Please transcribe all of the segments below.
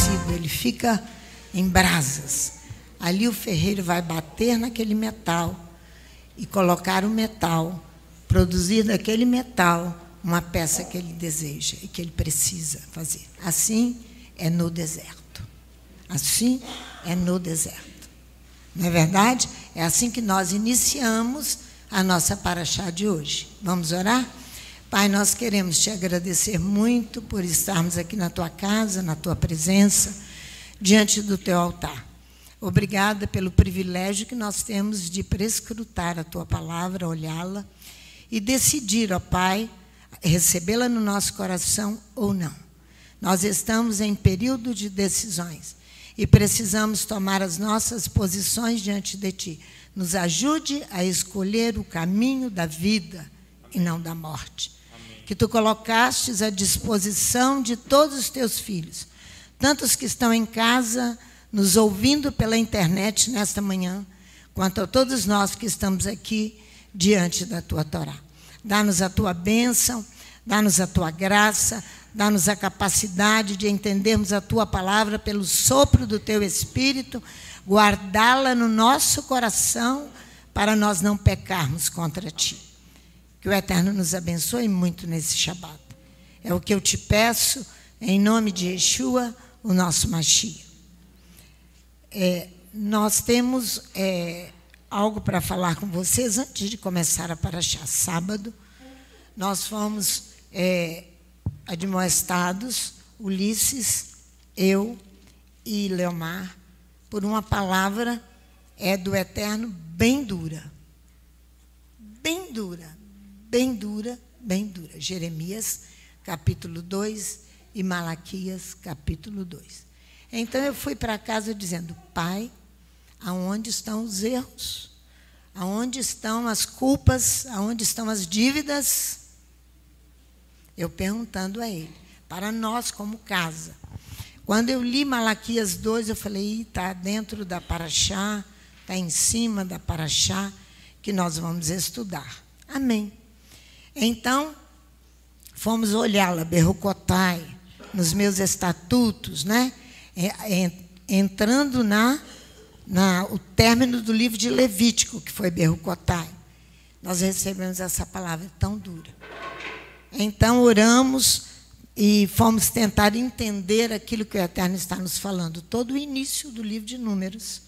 aquecido, ele fica em brasas. Ali o ferreiro vai bater naquele metal e colocar o metal, produzir daquele metal uma peça que ele deseja e que ele precisa fazer. Assim é no deserto. Assim é no deserto. Não é verdade? É assim que nós iniciamos a nossa paraxá de hoje. Vamos orar? Pai, nós queremos te agradecer muito por estarmos aqui na tua casa, na tua presença, diante do teu altar. Obrigada pelo privilégio que nós temos de prescrutar a tua palavra, olhá-la e decidir, ó Pai, recebê-la no nosso coração ou não. Nós estamos em período de decisões e precisamos tomar as nossas posições diante de ti. Nos ajude a escolher o caminho da vida e não da morte. Amém. Que tu colocastes à disposição de todos os teus filhos, tanto os que estão em casa, nos ouvindo pela internet nesta manhã, quanto a todos nós que estamos aqui diante da tua Torá. Dá-nos a tua bênção, dá-nos a tua graça, dá-nos a capacidade de entendermos a tua palavra pelo sopro do teu Espírito, guardá-la no nosso coração para nós não pecarmos contra ti. Que o Eterno nos abençoe muito nesse Shabat. É o que eu te peço, em nome de Yeshua, o nosso Mashiach. Nós temos algo para falar com vocês antes de começar a paraxá. Sábado, nós fomos admoestados, Ulisses, eu e Leomar, por uma palavra do Eterno bem dura. Bem dura, bem dura, bem dura. Jeremias, capítulo 2 e Malaquias, capítulo 2. Então eu fui para casa dizendo: Pai, aonde estão os erros? Aonde estão as culpas? Aonde estão as dívidas? Eu perguntando a ele, para nós como casa. Quando eu li Malaquias 2, eu falei: está dentro da paraxá, está em cima da paraxá que nós vamos estudar. Amém. Então, fomos olhá-la, Berrocotai, nos meus estatutos, né? Entrando o término do livro de Levítico, que foi Berrocotai. Nós recebemos essa palavra tão dura. Então, oramos e fomos tentar entender aquilo que o Eterno está nos falando. Todo o início do livro de Números,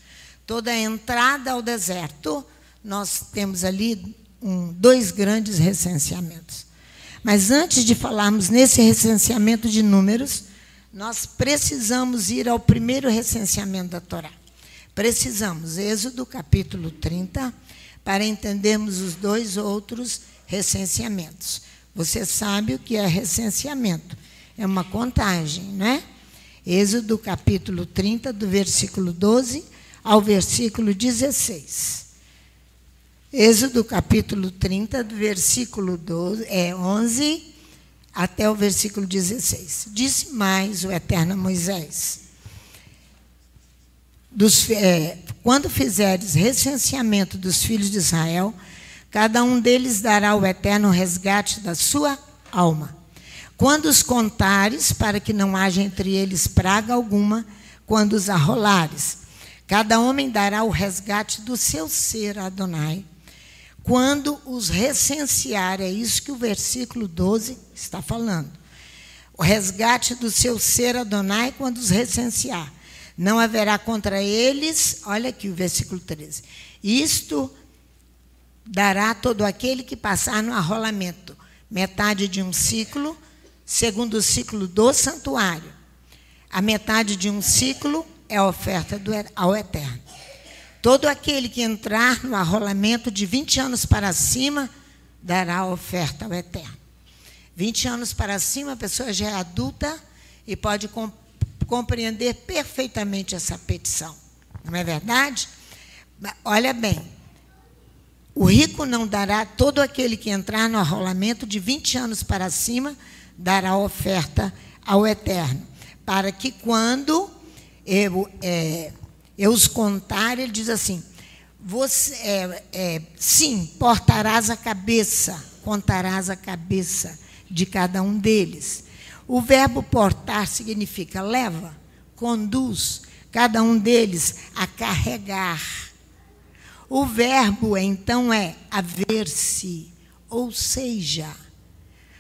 toda a entrada ao deserto, nós temos ali 2 grandes recenseamentos. Mas antes de falarmos nesse recenseamento de Números, nós precisamos ir ao primeiro recenseamento da Torá. Precisamos, Êxodo, capítulo 30, para entendermos os 2 outros recenseamentos. Você sabe o que é recenseamento. É uma contagem, não é? Êxodo, capítulo 30, do versículo 12 ao versículo 16. Êxodo, capítulo 30, do versículo 11 até o versículo 16. Disse mais o Eterno a Moisés: quando fizeres recenseamento dos filhos de Israel, cada um deles dará ao Eterno o resgate da sua alma. Quando os contares, para que não haja entre eles praga alguma, quando os arrolares, cada homem dará o resgate do seu ser, Adonai. Quando os recensear, é isso que o versículo 12 está falando. O resgate do seu ser, Adonai, quando os recensear. Não haverá contra eles, olha aqui o versículo 13. Isto dará todo aquele que passar no arrolamento, metade de um ciclo, segundo o ciclo do santuário. A metade de um ciclo é a oferta ao Eterno. Todo aquele que entrar no arrolamento de 20 anos para cima, dará a oferta ao Eterno. 20 anos para cima, a pessoa já é adulta e pode compreender perfeitamente essa petição. Não é verdade? Olha bem, o rico não dará, todo aquele que entrar no arrolamento de 20 anos para cima, dará a oferta ao Eterno. Para que quando eu os contar, ele diz assim, sim, portarás a cabeça, contarás a cabeça de cada um deles. O verbo portar significa leva, conduz cada um deles a carregar. O verbo, então, é haver-se, ou seja,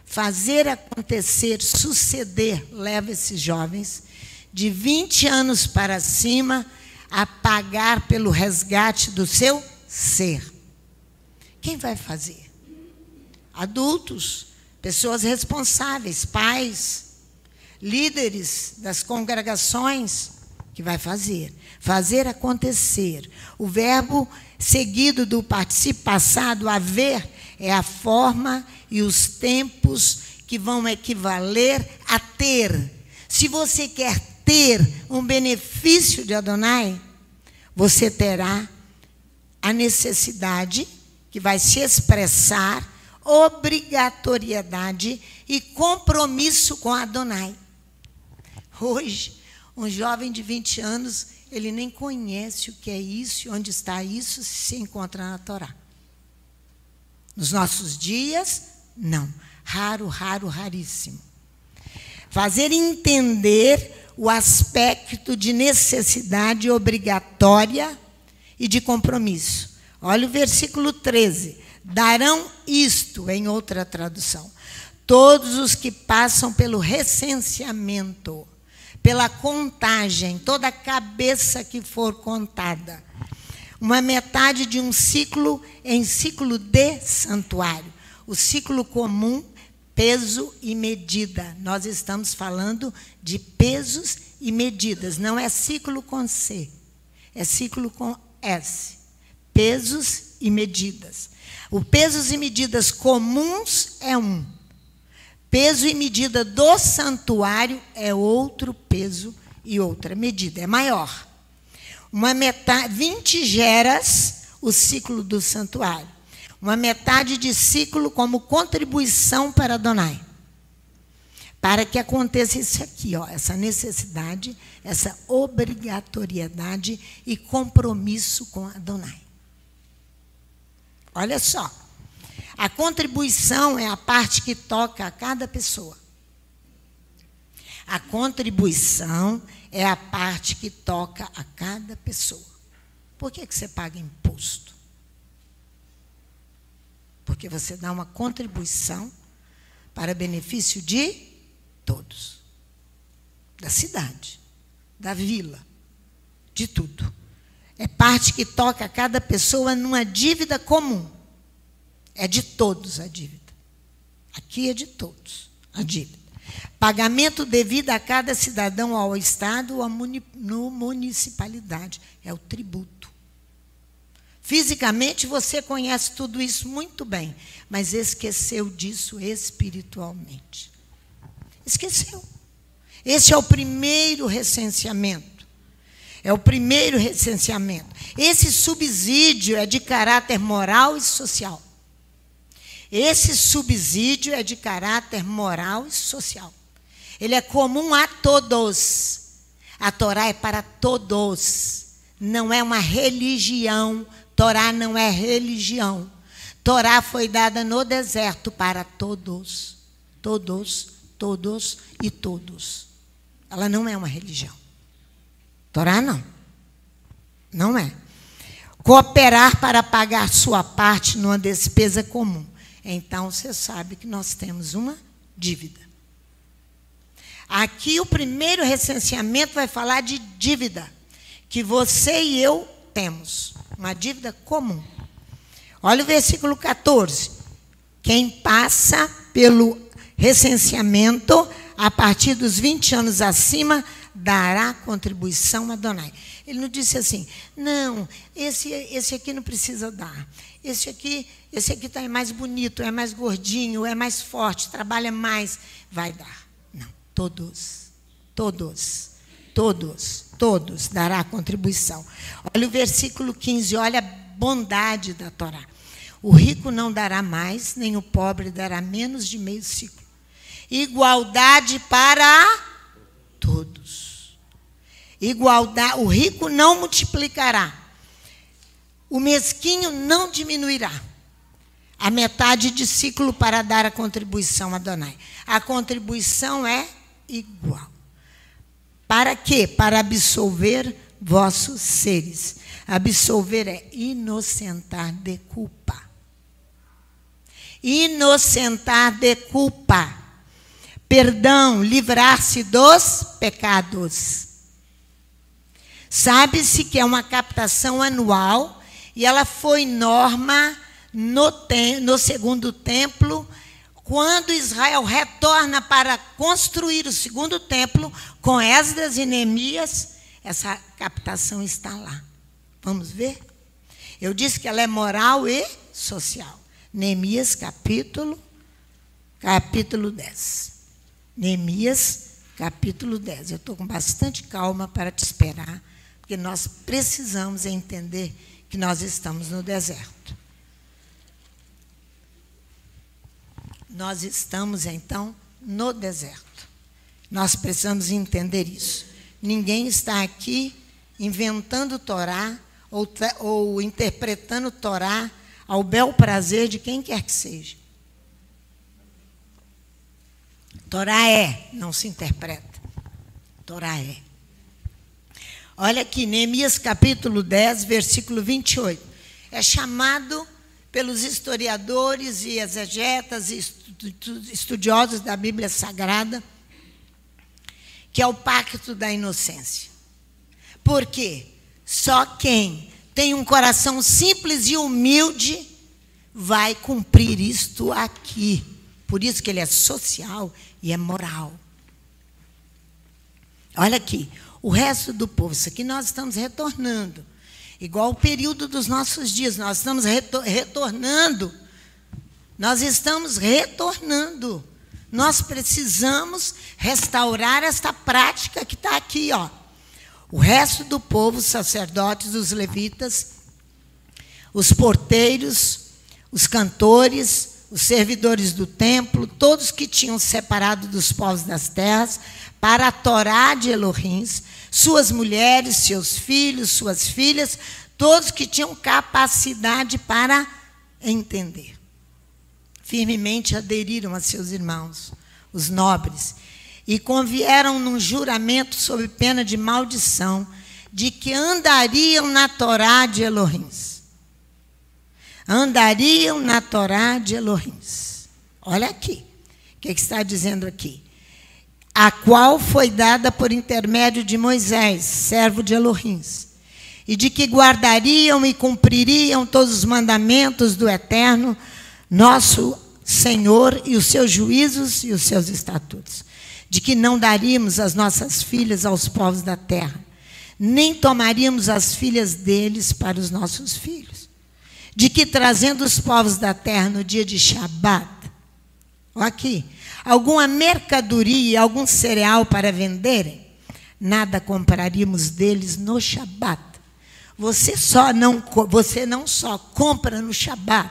fazer acontecer, suceder, leva esses jovens de 20 anos para cima a pagar pelo resgate do seu ser. Quem vai fazer? Adultos, pessoas responsáveis, pais, líderes das congregações, que vai fazer. Fazer acontecer. O verbo seguido do particípio passado, haver, é a forma e os tempos que vão equivaler a ter. Se você quer ter um benefício de Adonai, você terá a necessidade que vai se expressar, obrigatoriedade e compromisso com Adonai. Hoje, um jovem de 20 anos, ele nem conhece o que é isso, onde está isso, se encontra na Torá. Nos nossos dias, não. Raro, raro, raríssimo. Fazer entender o aspecto de necessidade obrigatória e de compromisso. Olha o versículo 13. Darão isto, em outra tradução, todos os que passam pelo recenseamento, pela contagem, toda a cabeça que for contada. Uma metade de um ciclo em ciclo de santuário. O ciclo comum, peso e medida. Nós estamos falando de pesos e medidas. Não é ciclo com C, é ciclo com S. Pesos e medidas. O pesos e medidas comuns é um. Peso e medida do santuário é outro peso e outra medida, é maior. Uma metade, 20 geras, o ciclo do santuário. Uma metade de ciclo como contribuição para Adonai. Para que aconteça isso aqui, ó, essa necessidade, essa obrigatoriedade e compromisso com Adonai. Olha só. A contribuição é a parte que toca a cada pessoa. A contribuição é a parte que toca a cada pessoa. Por que você paga imposto? Porque você dá uma contribuição para benefício de todos. Da cidade, da vila, de tudo. É parte que toca a cada pessoa numa dívida comum. É de todos a dívida. Aqui é de todos a dívida. Pagamento devido a cada cidadão ao Estado ou à municipalidade. É o tributo. Fisicamente você conhece tudo isso muito bem, mas esqueceu disso espiritualmente. Esqueceu. Esse é o primeiro recenseamento. É o primeiro recenseamento. Esse subsídio é de caráter moral e social. Esse subsídio é de caráter moral e social. Ele é comum a todos. A Torá é para todos. Não é uma religião. Torá não é religião. Torá foi dada no deserto para todos. Todos, todos e todos. Ela não é uma religião. Torá não. Não é. Cooperar para pagar sua parte numa despesa comum. Então, você sabe que nós temos uma dívida. Aqui, o primeiro recenseamento vai falar de dívida, que você e eu temos. Uma dívida comum. Olha o versículo 14. Quem passa pelo recenseamento, a partir dos 20 anos acima, dará contribuição a Adonai. Ele não disse assim, não, esse aqui não precisa dar. Esse aqui está mais bonito, é mais gordinho, é mais forte, trabalha mais, vai dar. Não, todos dará contribuição. Olha o versículo 15, olha a bondade da Torá. O rico não dará mais, nem o pobre dará menos de meio ciclo. Igualdade para todos. Igualdade, o rico não multiplicará. O mesquinho não diminuirá. A metade de ciclo para dar a contribuição a Adonai. A contribuição é igual. Para quê? Para absolver vossos seres. Absolver é inocentar de culpa. Inocentar de culpa. Perdão, livrar-se dos pecados. Sabe-se que é uma captação anual e ela foi norma no segundo templo, quando Israel retorna para construir o segundo templo, com Esdras e Neemias, essa captação está lá. Vamos ver? Eu disse que ela é moral e social. Neemias, capítulo 10. Neemias, capítulo 10. Eu estou com bastante calma para te esperar, porque nós precisamos entender que nós estamos no deserto. Nós estamos, então, no deserto. Nós precisamos entender isso. Ninguém está aqui inventando Torá ou interpretando Torá ao bel prazer de quem quer que seja. Torá é, não se interpreta. Torá é. Olha aqui, Neemias capítulo 10, versículo 28. É chamado pelos historiadores e exegetas e estudiosos da Bíblia Sagrada, que é o pacto da inocência. Por quê? Só quem tem um coração simples e humilde vai cumprir isto aqui. Por isso que ele é social e é moral. Olha aqui, o resto do povo, isso aqui nós estamos retornando. Igual o período dos nossos dias, nós estamos retornando. Nós estamos retornando. Nós precisamos restaurar esta prática que está aqui, ó. O resto do povo, os sacerdotes, os levitas, os porteiros, os cantores, os servidores do templo, todos que tinham separado dos povos das terras para a Torá de Elohim, suas mulheres, seus filhos, suas filhas, todos que tinham capacidade para entender. Firmemente aderiram a seus irmãos, os nobres, e convieram num juramento sob pena de maldição, de que andariam na Torá de Elohim. Andariam na Torá de Elohim. Olha aqui, o que está dizendo aqui? A qual foi dada por intermédio de Moisés, servo de Elohim, e de que guardariam e cumpririam todos os mandamentos do Eterno, nosso Senhor, e os seus juízos e os seus estatutos. De que não daríamos as nossas filhas aos povos da terra, nem tomaríamos as filhas deles para os nossos filhos. De que, trazendo os povos da terra no dia de Shabat, olha aqui, alguma mercadoria, algum cereal para venderem, nada compraríamos deles no Shabat. Você não só compra no Shabat,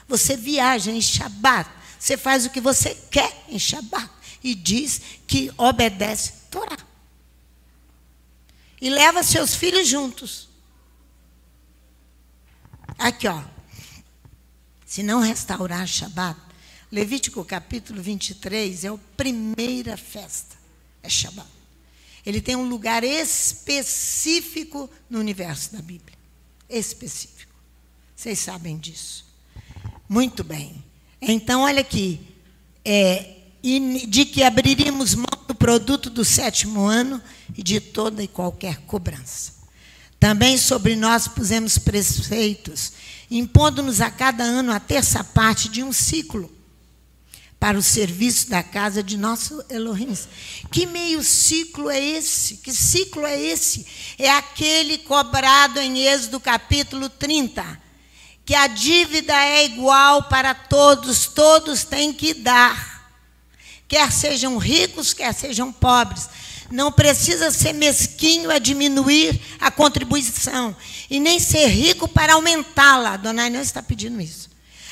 você viaja em Shabat, você faz o que você quer em Shabat e diz que obedece Torá. E leva seus filhos juntos. Aqui, ó. Se não restaurar Shabat, Levítico capítulo 23 é a primeira festa, é Shabat. Ele tem um lugar específico no universo da Bíblia. Específico. Vocês sabem disso. Muito bem. Então, olha aqui. De que abriríamos mão do produto do 7º ano e de toda e qualquer cobrança. Também sobre nós pusemos preceitos, impondo-nos a cada ano a terça parte de um ciclo, para o serviço da casa de nosso Elohim. Que meio ciclo é esse? Que ciclo é esse? É aquele cobrado em Êxodo capítulo 30, que a dívida é igual para todos, todos têm que dar. Quer sejam ricos, quer sejam pobres. Não precisa ser mesquinho a diminuir a contribuição, e nem ser rico para aumentá-la. Adonai não está pedindo isso.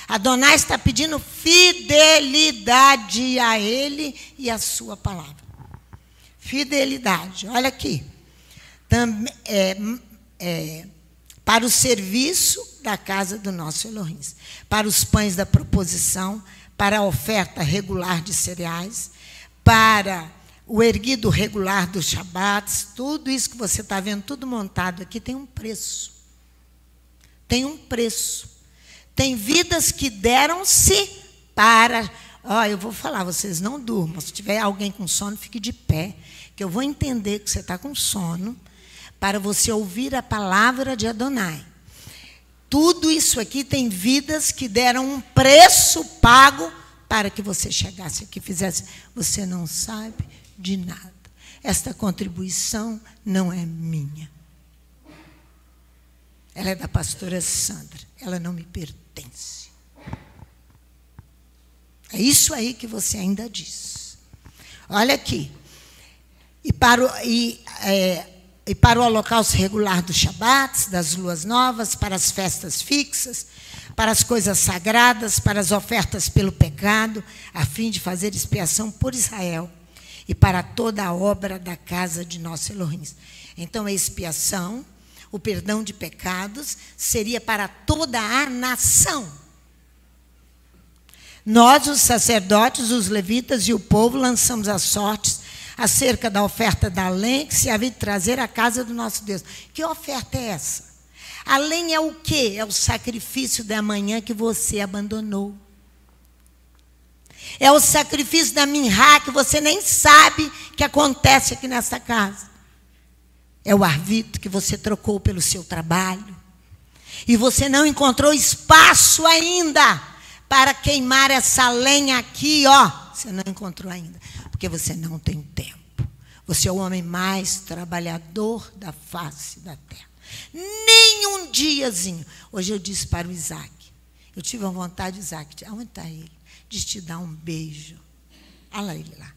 Adonai está pedindo fidelidade a Ele e a sua palavra. Fidelidade, olha aqui. Para o serviço da casa do nosso Elohim, para os pães da proposição, para a oferta regular de cereais, para o erguido regular dos Shabats, tudo isso que você está vendo, tudo montado aqui, tem um preço. Tem um preço. Tem vidas que deram-se para... eu vou falar, vocês não durmam. Se tiver alguém com sono, fique de pé, que eu vou entender que você está com sono, para você ouvir a palavra de Adonai. Tudo isso aqui tem vidas que deram um preço pago para que você chegasse aqui e fizesse. Você não sabe de nada. Esta contribuição não é minha. Ela é da pastora Sandra. Ela não me pertence. É isso aí que você ainda diz. Olha aqui. E para o holocausto regular dos Shabats, das luas novas, para as festas fixas, para as coisas sagradas, para as ofertas pelo pecado, a fim de fazer expiação por Israel e para toda a obra da casa de nosso Elohim. Então, a expiação, o perdão de pecados, seria para toda a nação. Nós, os sacerdotes, os levitas e o povo, lançamos as sortes acerca da oferta da lenha que se havia de trazer à casa do nosso Deus. Que oferta é essa? A lenha é o quê? É o sacrifício da manhã que você abandonou. É o sacrifício da minhá que você nem sabe que acontece aqui nessa casa. É o arvito que você trocou pelo seu trabalho. E você não encontrou espaço ainda para queimar essa lenha aqui, Você não encontrou ainda, porque você não tem tempo. Você é o homem mais trabalhador da face da terra. Nem um diazinho. Hoje eu disse para o Isaac, eu tive uma vontade, Isaac, aonde está ele? De te dar um beijo. Olha ele lá.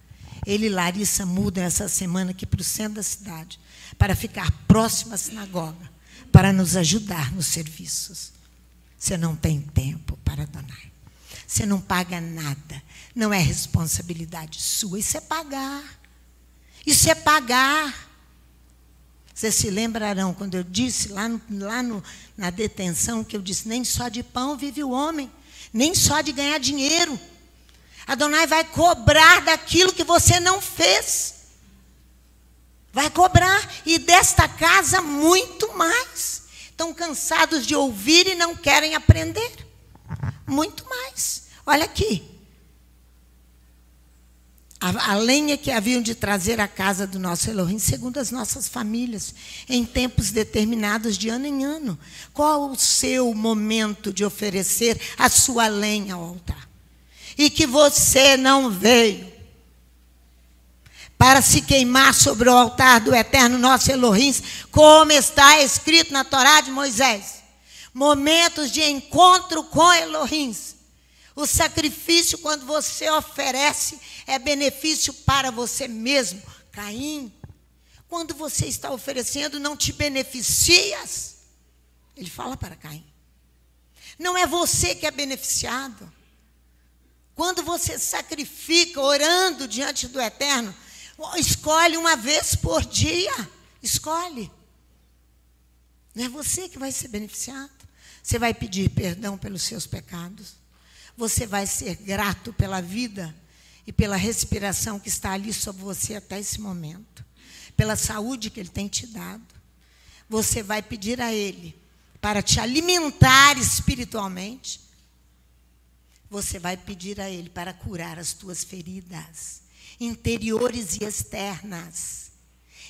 Ele e Larissa mudam essa semana aqui para o centro da cidade, para ficar próximo à sinagoga, para nos ajudar nos serviços. Você não tem tempo para Adonai. Você não paga nada. Não é responsabilidade sua. Isso é pagar. Isso é pagar. Vocês se lembrarão quando eu disse na detenção, que eu disse, nem só de pão vive o homem, nem só de ganhar dinheiro. Adonai vai cobrar daquilo que você não fez. Vai cobrar. E desta casa, muito mais. Estão cansados de ouvir e não querem aprender. Muito mais. Olha aqui. A lenha que haviam de trazer à casa do nosso Elohim, segundo as nossas famílias, em tempos determinados, de ano em ano. Qual o seu momento de oferecer a sua lenha ao altar? E que você não veio para se queimar sobre o altar do eterno nosso Elohim, como está escrito na Torá de Moisés. Momentos de encontro com Elohim. O sacrifício, quando você oferece, é benefício para você mesmo. Caim, quando você está oferecendo, não te beneficias. Ele fala para Caim. Não é você que é beneficiado. Quando você sacrifica, orando diante do Eterno, escolhe uma vez por dia. Escolhe. Não é você que vai ser beneficiado. Você vai pedir perdão pelos seus pecados. Você vai ser grato pela vida e pela respiração que está ali sobre você até esse momento. Pela saúde que Ele tem te dado. Você vai pedir a Ele para te alimentar espiritualmente. Você vai pedir a Ele para curar as tuas feridas, interiores e externas.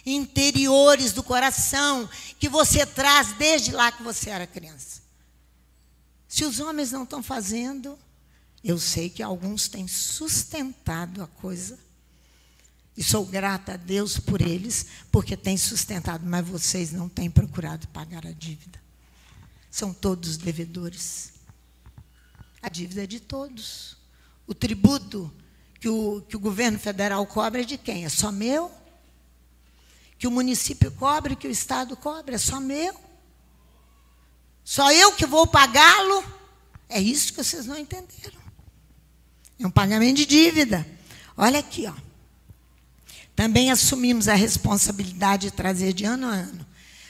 Interiores do coração, que você traz desde lá que você era criança. Se os homens não estão fazendo, eu sei que alguns têm sustentado a coisa. E sou grata a Deus por eles, porque têm sustentado, mas vocês não têm procurado pagar a dívida. São todos devedores. A dívida é de todos. O tributo que o governo federal cobra é de quem? É só meu? Que o município cobra, que o Estado cobra, é só meu? Só eu que vou pagá-lo? É isso que vocês não entenderam. É um pagamento de dívida. Olha aqui, Também assumimos a responsabilidade de trazer de ano a ano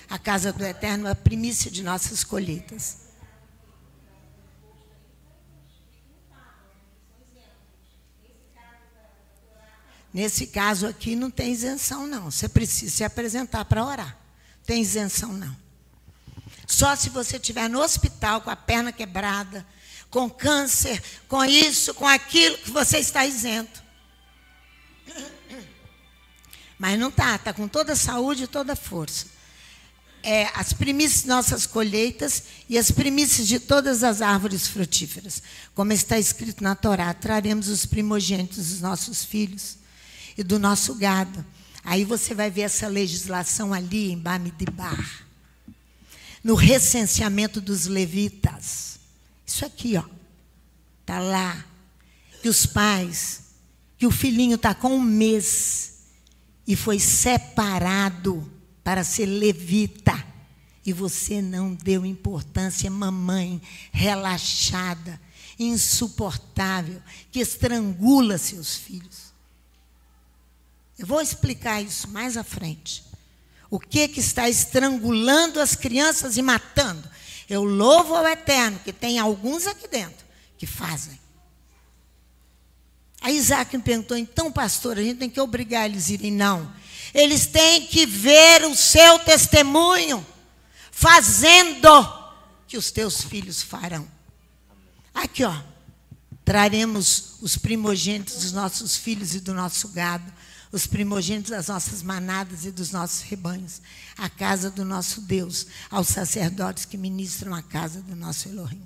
à casa do Eterno a primícia de nossas colheitas. Nesse caso aqui não tem isenção, não. Você precisa se apresentar para orar. Não tem isenção, não. Só se você estiver no hospital com a perna quebrada, com câncer, com isso, com aquilo, que você está isento. Mas não está, está com toda a saúde e toda a força. As primícias de nossas colheitas e as primícias de todas as árvores frutíferas. Como está escrito na Torá, traremos os primogênitos dos nossos filhos e do nosso gado. Aí você vai ver essa legislação ali em Bamidibar, no recenseamento dos levitas. Isso aqui, ó, está lá. Que os pais, que o filhinho está com 1 mês e foi separado para ser levita. E você não deu importância, mamãe relaxada, insuportável, que estrangula seus filhos. Eu vou explicar isso mais à frente. O que está estrangulando as crianças e matando? Eu louvo ao Eterno, que tem alguns aqui dentro que fazem. Aí Isaac me perguntou, então, pastor, a gente tem que obrigar eles a irem? Não. Eles têm que ver o seu testemunho, fazendo que os teus filhos farão. Aqui, ó, traremos os primogênitos dos nossos filhos e do nosso gado, os primogênitos das nossas manadas e dos nossos rebanhos, à casa do nosso Deus, aos sacerdotes que ministram a casa do nosso Elohim.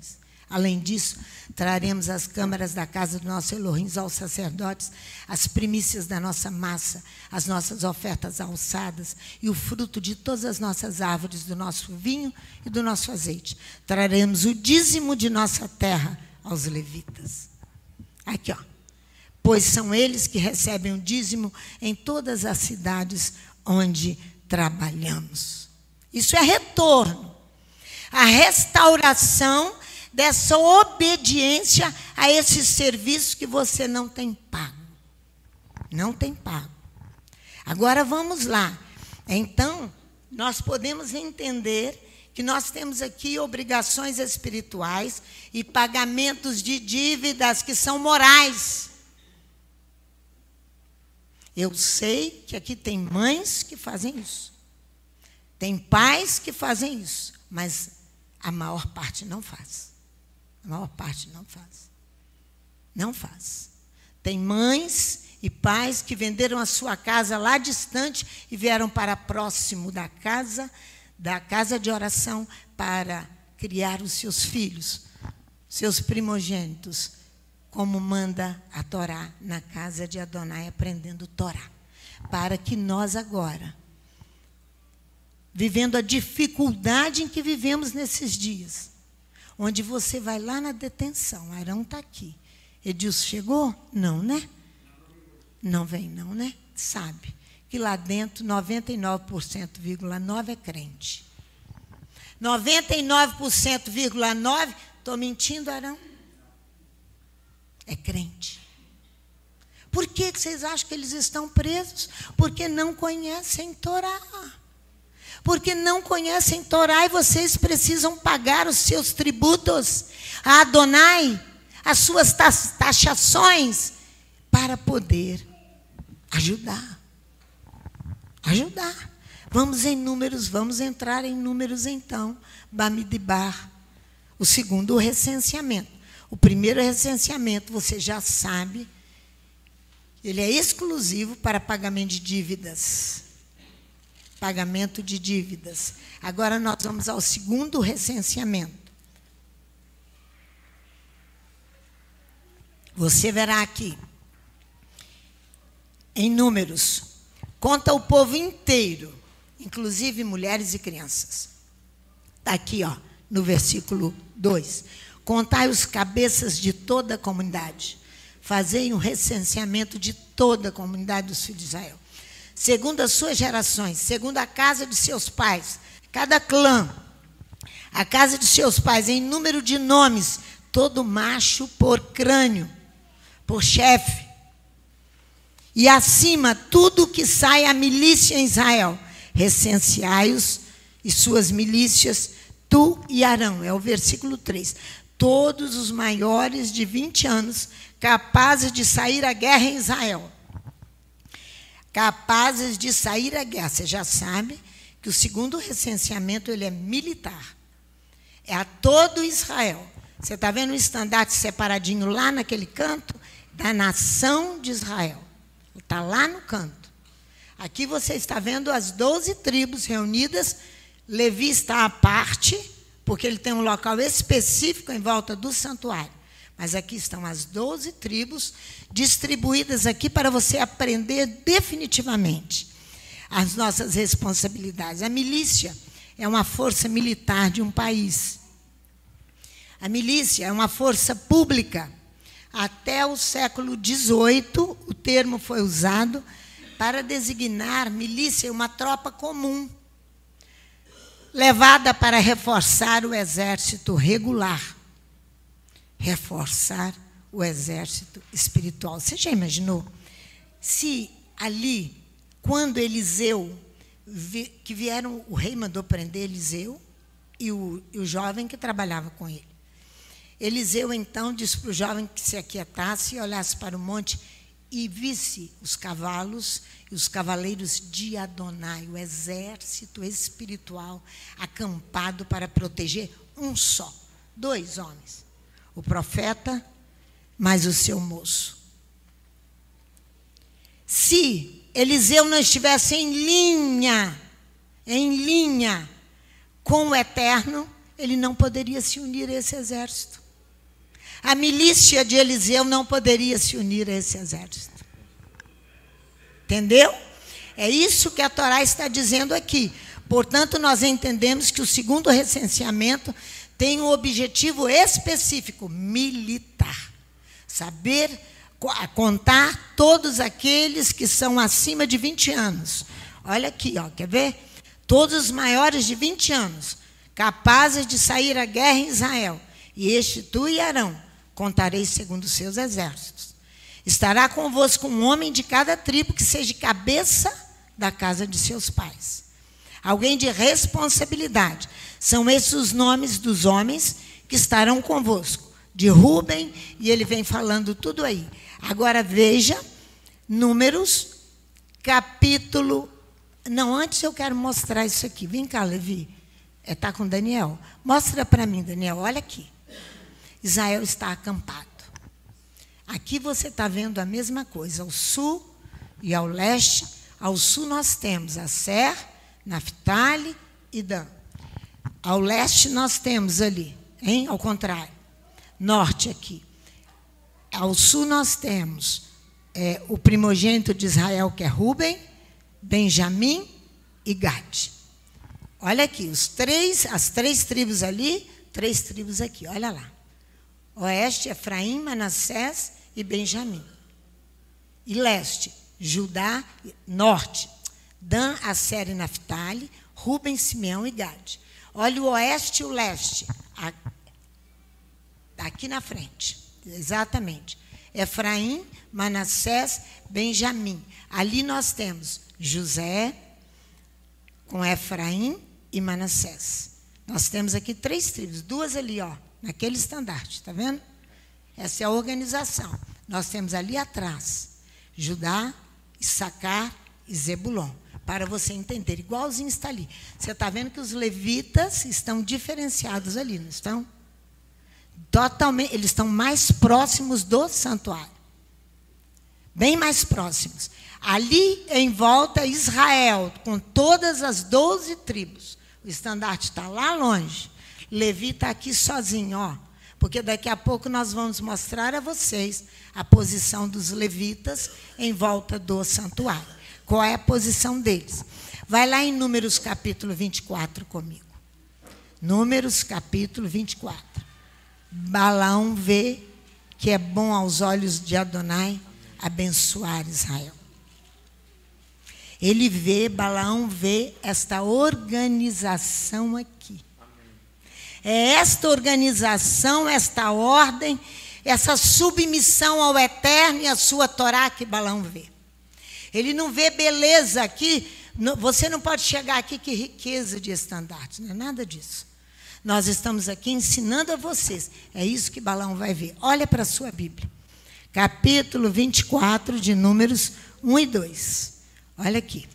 Além disso, traremos as câmaras da casa do nosso Elohim aos sacerdotes, as primícias da nossa massa, as nossas ofertas alçadas e o fruto de todas as nossas árvores, do nosso vinho e do nosso azeite. Traremos o dízimo de nossa terra aos levitas. Aqui, ó. Pois são eles que recebem o dízimo em todas as cidades onde trabalhamos. Isso é retorno. A restauração dessa obediência a esse serviço que você não tem pago. Não tem pago. Agora vamos lá. Então, nós podemos entender que nós temos aqui obrigações espirituais e pagamentos de dívidas que são morais. Eu sei que aqui tem mães que fazem isso. Tem pais que fazem isso. Mas a maior parte não faz. A maior parte não faz. Não faz. Tem mães e pais que venderam a sua casa lá distante e vieram para próximo da casa de oração para criar os seus filhos, seus primogênitos, como manda a Torá na casa de Adonai, aprendendo Torá. Para que nós agora, vivendo a dificuldade em que vivemos nesses dias, onde você vai lá na detenção, Arão está aqui. Edilson chegou? Não, né? Não vem não, né? Sabe que lá dentro 99,9% é crente. 99,9%, estou mentindo, Arão? É crente. Por que vocês acham que eles estão presos? Porque não conhecem Torá. Porque não conhecem Torá e vocês precisam pagar os seus tributos a Adonai, as suas taxações, para poder ajudar. Ajudar. Vamos em números, vamos entrar em números então. Bamidibar. O segundo, o recenseamento. O primeiro recenseamento, você já sabe, ele é exclusivo para pagamento de dívidas. Pagamento de dívidas. Agora nós vamos ao segundo recenseamento. Você verá aqui, em números, conta o povo inteiro, inclusive mulheres e crianças. Está aqui, ó, no versículo 2. Contai os cabeças de toda a comunidade. Fazei um recenseamento de toda a comunidade dos filhos de Israel. Segundo as suas gerações, segundo a casa de seus pais, cada clã, a casa de seus pais, em número de nomes, todo macho por crânio, por chefe. E acima, tudo que sai a milícia em Israel, recenseai-os e suas milícias, tu e Arão. É o versículo 3. Todos os maiores de 20 anos, capazes de sair à guerra em Israel. capazes de sair à guerra. Você já sabe que o segundo recenseamento ele é militar. É a todo Israel. Você está vendo o estandarte separadinho lá naquele canto? Da nação de Israel. Está lá no canto. Aqui você está vendo as 12 tribos reunidas. Levi está à parte, porque ele tem um local específico em volta do santuário. Mas aqui estão as 12 tribos distribuídas aqui para você aprender definitivamente as nossas responsabilidades. A milícia é uma força militar de um país. A milícia é uma força pública. Até o século XVIII, o termo foi usado para designar milícia, uma tropa comum, levada para reforçar o exército regular. Reforçar o exército espiritual. Você já imaginou? Se ali, quando Eliseu, que vieram, o rei mandou prender Eliseu e o jovem que trabalhava com ele. Eliseu, então, disse para o jovem que se aquietasse e olhasse para o monte e visse os cavalos e os cavaleiros de Adonai, o exército espiritual acampado para proteger um só, 2 homens. O profeta, mais o seu moço. Se Eliseu não estivesse em linha com o Eterno, ele não poderia se unir a esse exército. A milícia de Eliseu não poderia se unir a esse exército. Entendeu? É isso que a Torá está dizendo aqui. Portanto, nós entendemos que o segundo recenseamento tem um objetivo específico, militar. Saber contar todos aqueles que são acima de 20 anos. Olha aqui, ó, quer ver? Todos os maiores de 20 anos, capazes de sair à guerra em Israel. E este tu e Arão contareis segundo os seus exércitos. Estará convosco um homem de cada tribo que seja cabeça da casa de seus pais. Alguém de responsabilidade. São esses os nomes dos homens que estarão convosco. De Rúben, e ele vem falando tudo aí. Agora veja, Números, capítulo... Não, antes eu quero mostrar isso aqui. Vem cá, Levi. Está com Daniel. Mostra para mim, Daniel, olha aqui. Israel está acampado. Aqui você está vendo a mesma coisa, ao sul e ao leste. Ao sul nós temos Aser, Naftali e Dan. Ao leste nós temos ali, hein? Ao contrário, norte aqui. Ao sul nós temos o primogênito de Israel, que é Rúben, Benjamim e Gade. Olha aqui, as 3 tribos ali, 3 tribos aqui, olha lá. Oeste, Efraim, Manassés e Benjamim. E leste, Judá, norte, Dan, Aser e Naftali, Rúben, Simeão e Gade. Olha o oeste e o leste, aqui na frente, exatamente. Efraim, Manassés, Benjamim. Ali nós temos José com Efraim e Manassés. Nós temos aqui 3 tribos, 2 ali, ó, naquele estandarte, está vendo? Essa é a organização. Nós temos ali atrás Judá, Issacar e Zebulon. Para você entender, igualzinho está ali. Você está vendo que os levitas estão diferenciados ali, não estão? Totalmente, eles estão mais próximos do santuário. Bem mais próximos. Ali em volta, Israel, com todas as 12 tribos. O estandarte está lá longe. Levi está aqui sozinho, ó. Porque daqui a pouco nós vamos mostrar a vocês a posição dos levitas em volta do santuário. Qual é a posição deles? Vai lá em Números capítulo 24 comigo. Números capítulo 24. Balaão vê que é bom aos olhos de Adonai abençoar Israel. Balaão vê esta organização aqui. É esta organização, esta ordem, essa submissão ao Eterno e à sua Torá que Balaão vê. Ele não vê beleza aqui. Você não pode chegar aqui, que riqueza de estandartes, não é nada disso. Nós estamos aqui ensinando a vocês. É isso que Balaão vai ver. Olha para a sua Bíblia. Capítulo 24 de Números 1 e 2. Olha aqui.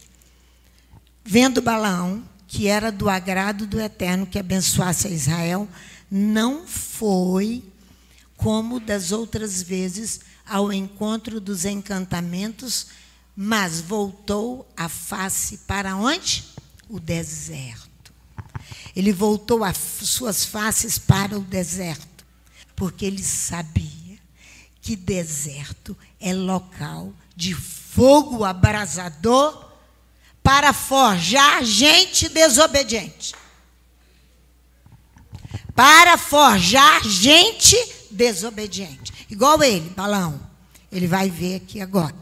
Vendo Balaão, que era do agrado do Eterno que abençoasse a Israel, não foi como das outras vezes ao encontro dos encantamentos, mas voltou a face para onde? O deserto. Ele voltou as suas faces para o deserto, porque ele sabia que deserto é local de fogo abrasador para forjar gente desobediente. Para forjar gente desobediente. Igual ele, Balaão. Ele vai ver aqui agora.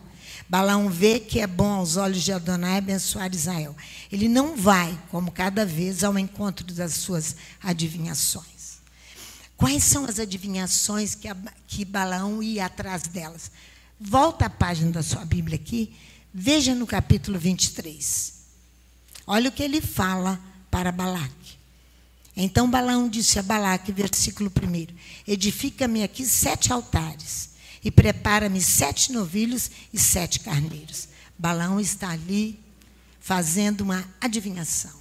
Balaão vê que é bom aos olhos de Adonai abençoar Israel. Ele não vai, como cada vez, ao encontro das suas adivinhações. Quais são as adivinhações que Balaão ia atrás delas? Volta à página da sua Bíblia aqui. Veja no capítulo 23. Olha o que ele fala para Balaque. Então Balaão disse a Balaque, versículo 1: edifica-me aqui 7 altares e prepara-me 7 novilhos e 7 carneiros. Balaão está ali fazendo uma adivinhação.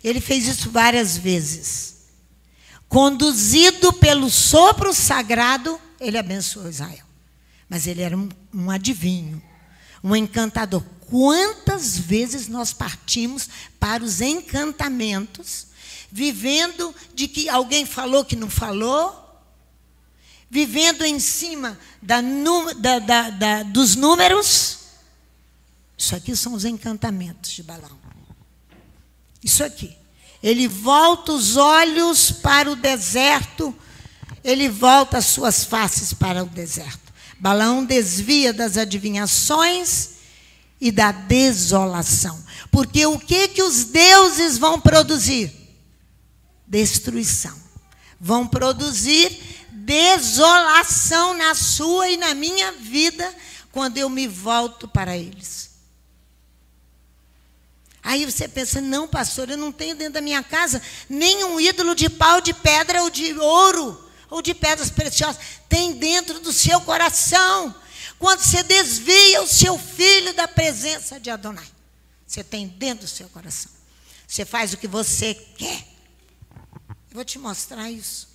Ele fez isso várias vezes. Conduzido pelo sopro sagrado, ele abençoou Israel. Mas ele era um adivinho, um encantador. Quantas vezes nós partimos para os encantamentos, vivendo de que alguém falou que não falou, vivendo em cima dos números? Isso aqui são os encantamentos de Balaão. Isso aqui. Ele volta os olhos para o deserto, ele volta as suas faces para o deserto. Balaão desvia das adivinhações e da desolação. Porque o que os deuses vão produzir? Destruição. Vão produzir desolação na sua e na minha vida quando eu me volto para eles. Aí você pensa, não, pastor, eu não tenho dentro da minha casa nenhum ídolo de pau, de pedra ou de ouro, ou de pedras preciosas. Tem dentro do seu coração. Quando você desvia o seu filho da presença de Adonai, você tem dentro do seu coração. Você faz o que você quer. Eu vou te mostrar isso.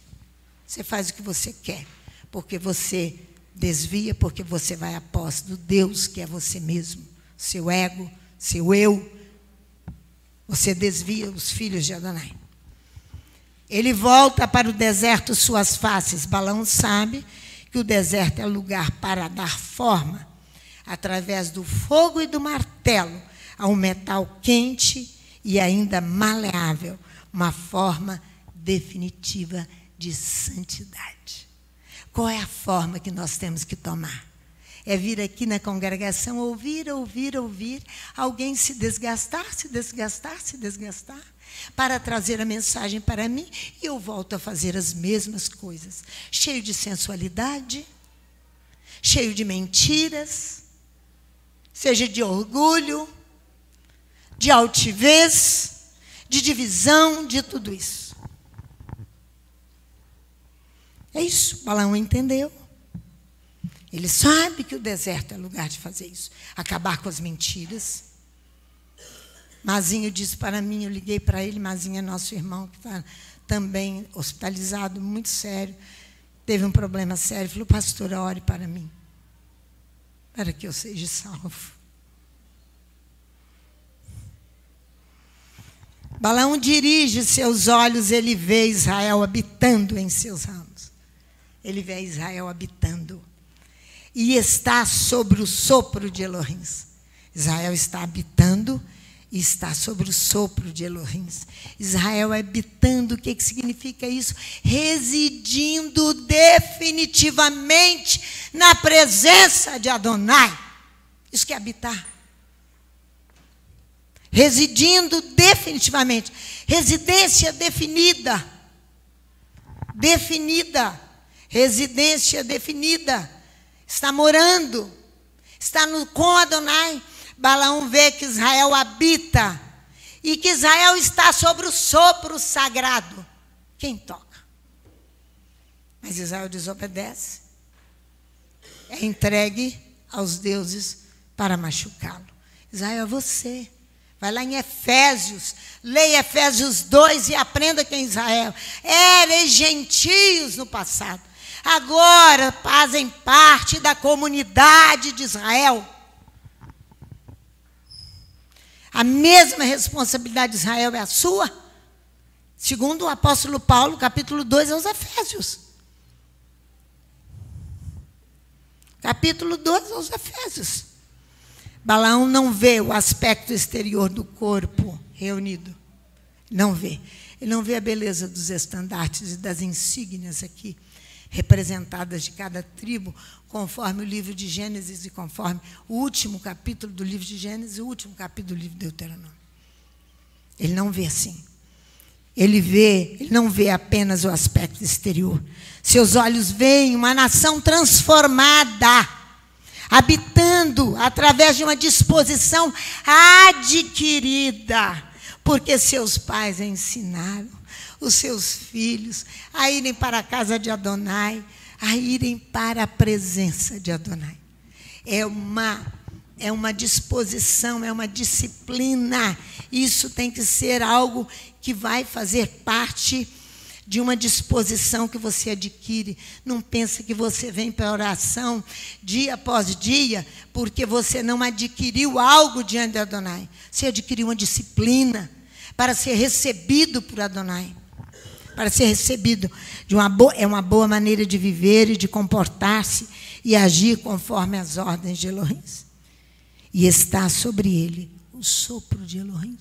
Você faz o que você quer, porque você desvia, porque você vai à posse do Deus que é você mesmo, seu ego, seu eu. Você desvia os filhos de Adonai. Ele volta para o deserto suas faces. Balaão sabe que o deserto é lugar para dar forma, através do fogo e do martelo, a um metal quente e ainda maleável, uma forma definitiva de santidade. Qual é a forma que nós temos que tomar? É vir aqui na congregação, ouvir, alguém se desgastar, para trazer a mensagem para mim, e eu volto a fazer as mesmas coisas, cheio de sensualidade, cheio de mentiras, seja de orgulho, de altivez, de divisão, de tudo isso. É isso, Balaão entendeu. Ele sabe que o deserto é lugar de fazer isso. Acabar com as mentiras. Mazinho disse para mim, eu liguei para ele, Mazinho é nosso irmão, que está também hospitalizado, muito sério. Teve um problema sério. Falou, pastora, ore para mim, para que eu seja salvo. Balaão dirige seus olhos, ele vê Israel habitando em seus ramos. Ele vê Israel habitando. E está sobre o sopro de Elohim. Israel está habitando e está sobre o sopro de Elohim. Israel habitando, o que significa isso? Residindo definitivamente na presença de Adonai. Isso que é habitar. Residindo definitivamente. Residência definida. Definida. Residência definida. Está morando, está com Adonai. Balaão vê que Israel habita e que Israel está sobre o sopro sagrado. Quem toca? Mas Israel desobedece. É entregue aos deuses para machucá-lo. Israel é você. Vai lá em Efésios, leia Efésios 2 e aprenda quem é Israel. Eram gentios no passado. Agora fazem parte da comunidade de Israel. A mesma responsabilidade de Israel é a sua. Segundo o apóstolo Paulo, capítulo 2 aos Efésios. Capítulo 2 aos Efésios. Balaão não vê o aspecto exterior do corpo reunido. Não vê. Ele não vê a beleza dos estandartes e das insígnias aqui, representadas de cada tribo, conforme o livro de Gênesis e conforme o último capítulo do livro de Gênesis e o último capítulo do livro de Deuteronômio. Ele não vê assim. Ele não vê apenas o aspecto exterior. Seus olhos veem uma nação transformada, habitando através de uma disposição adquirida, porque seus pais ensinaram os seus filhos a irem para a casa de Adonai, a irem para a presença de Adonai. É uma disposição, é uma disciplina. Isso tem que ser algo que vai fazer parte de uma disposição que você adquire. Não pense que você vem para a oração dia após dia porque você não adquiriu algo diante de Adonai. Você adquiriu uma disciplina para ser recebido por Adonai. Para ser recebido é uma boa maneira de viver e de comportar-se e agir conforme as ordens de Elohim. E está sobre ele o sopro de Elohim.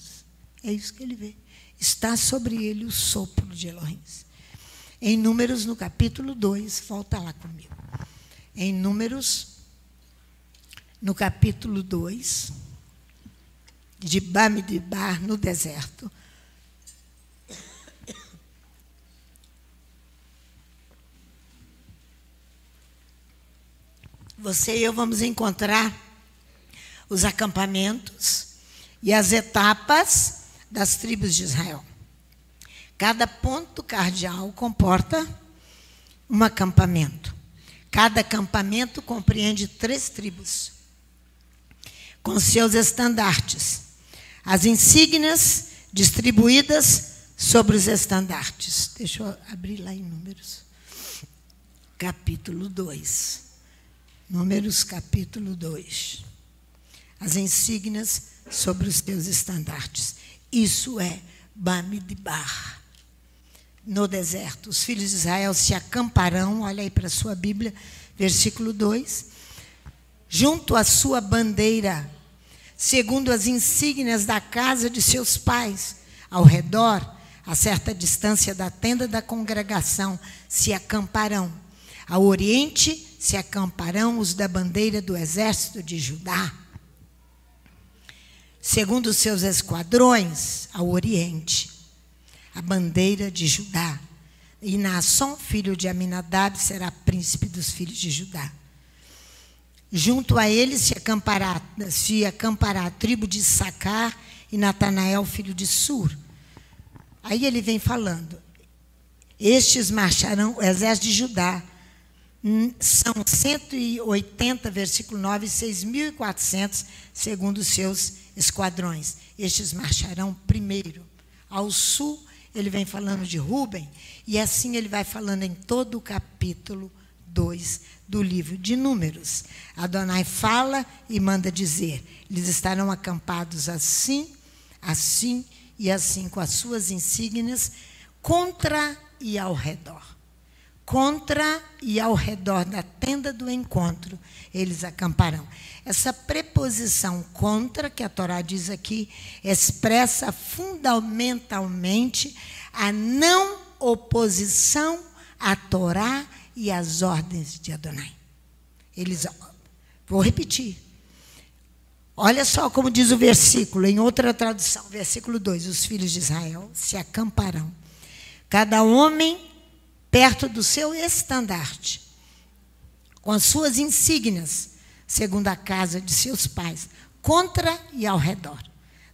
É isso que ele vê. Está sobre ele o sopro de Elohim. Em Números, no capítulo 2, volta lá comigo. Em Números, no capítulo 2, de Bamidbar, no deserto. Você e eu vamos encontrar os acampamentos e as etapas das tribos de Israel. Cada ponto cardeal comporta um acampamento. Cada acampamento compreende 3 tribos, com seus estandartes. As insígnias distribuídas sobre os estandartes. Deixa eu abrir lá em Números. Capítulo 2. Números, capítulo 2. As insígnias sobre os seus estandartes. Isso é Bamidbar. No deserto, os filhos de Israel se acamparão, olha aí para a sua Bíblia, versículo 2, junto à sua bandeira, segundo as insígnias da casa de seus pais, ao redor, a certa distância da tenda da congregação, se acamparão. Ao oriente se acamparão os da bandeira do exército de Judá. Segundo os seus esquadrões, ao oriente, a bandeira de Judá. E Naasson, filho de Aminadab, será príncipe dos filhos de Judá. Junto a ele se acampará a tribo de Issacar e Natanael, filho de Sur. Aí ele vem falando. Estes marcharão, o exército de Judá, são 180, versículo 9, 6.400, segundo os seus esquadrões. Estes marcharão primeiro. Ao sul, ele vem falando de Ruben, e assim ele vai falando em todo o capítulo 2 do livro de Números. Adonai fala e manda dizer, eles estarão acampados assim, assim e assim, com as suas insígnias, contra e ao redor. Contra e ao redor da tenda do encontro, eles acamparão. Essa preposição contra, que a Torá diz aqui, expressa fundamentalmente a não oposição à Torá e às ordens de Adonai. Vou repetir. Olha só como diz o versículo, em outra tradução, versículo 2, os filhos de Israel se acamparão, cada homem perto do seu estandarte, com as suas insígnias, segundo a casa de seus pais, contra e ao redor.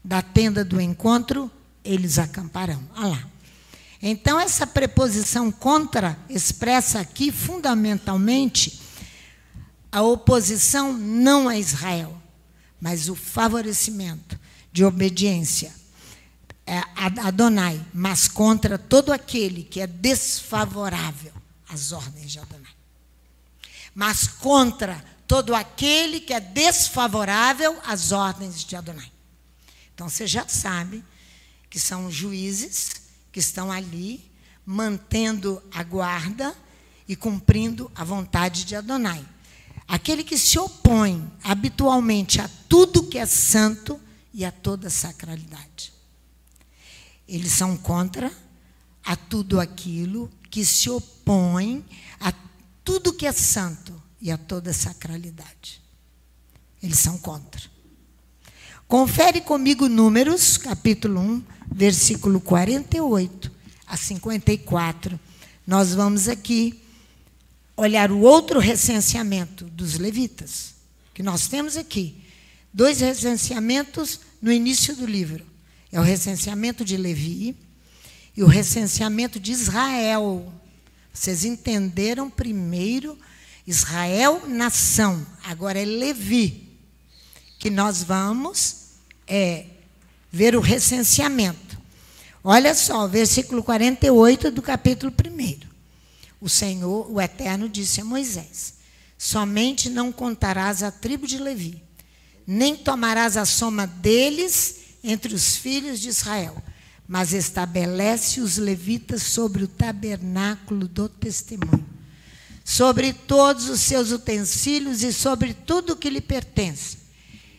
Da tenda do encontro, eles acamparão. Olha lá. Então, essa preposição contra expressa aqui, fundamentalmente, a oposição não a Israel, mas o favorecimento de obediência a Adonai, mas contra todo aquele que é desfavorável às ordens de Adonai. Mas contra todo aquele que é desfavorável às ordens de Adonai. Então, você já sabe que são juízes que estão ali mantendo a guarda e cumprindo a vontade de Adonai. Aquele que se opõe habitualmente a tudo que é santo e a toda sacralidade. Eles são contra a tudo aquilo que se opõe a tudo que é santo e a toda sacralidade. Eles são contra. Confere comigo Números, capítulo 1, versículo 48 a 54. Nós vamos aqui olhar o outro recenseamento dos levitas, que nós temos aqui. 2 recenseamentos no início do livro. É o recenseamento de Levi e o recenseamento de Israel. Vocês entenderam primeiro Israel, nação. Agora é Levi, que nós vamos ver o recenseamento. Olha só, versículo 48 do capítulo 1. O Senhor, o Eterno, disse a Moisés: somente não contarás a tribo de Levi, nem tomarás a soma deles entre os filhos de Israel, mas estabelece os levitas sobre o tabernáculo do testemunho, sobre todos os seus utensílios e sobre tudo o que lhe pertence.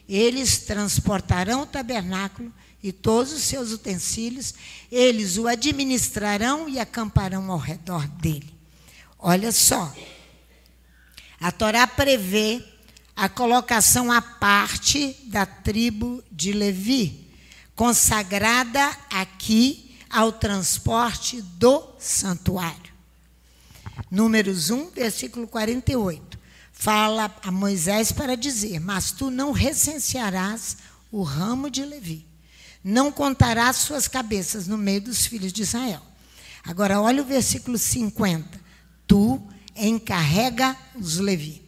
Eles transportarão o tabernáculo e todos os seus utensílios, eles o administrarão e acamparão ao redor dele. Olha só, a Torá prevê a colocação à parte da tribo de Levi, consagrada aqui ao transporte do santuário. Números 1, versículo 48. Fala a Moisés para dizer: mas tu não recensearás o ramo de Levi, não contarás suas cabeças no meio dos filhos de Israel. Agora, olha o versículo 50. Tu encarrega os Levi.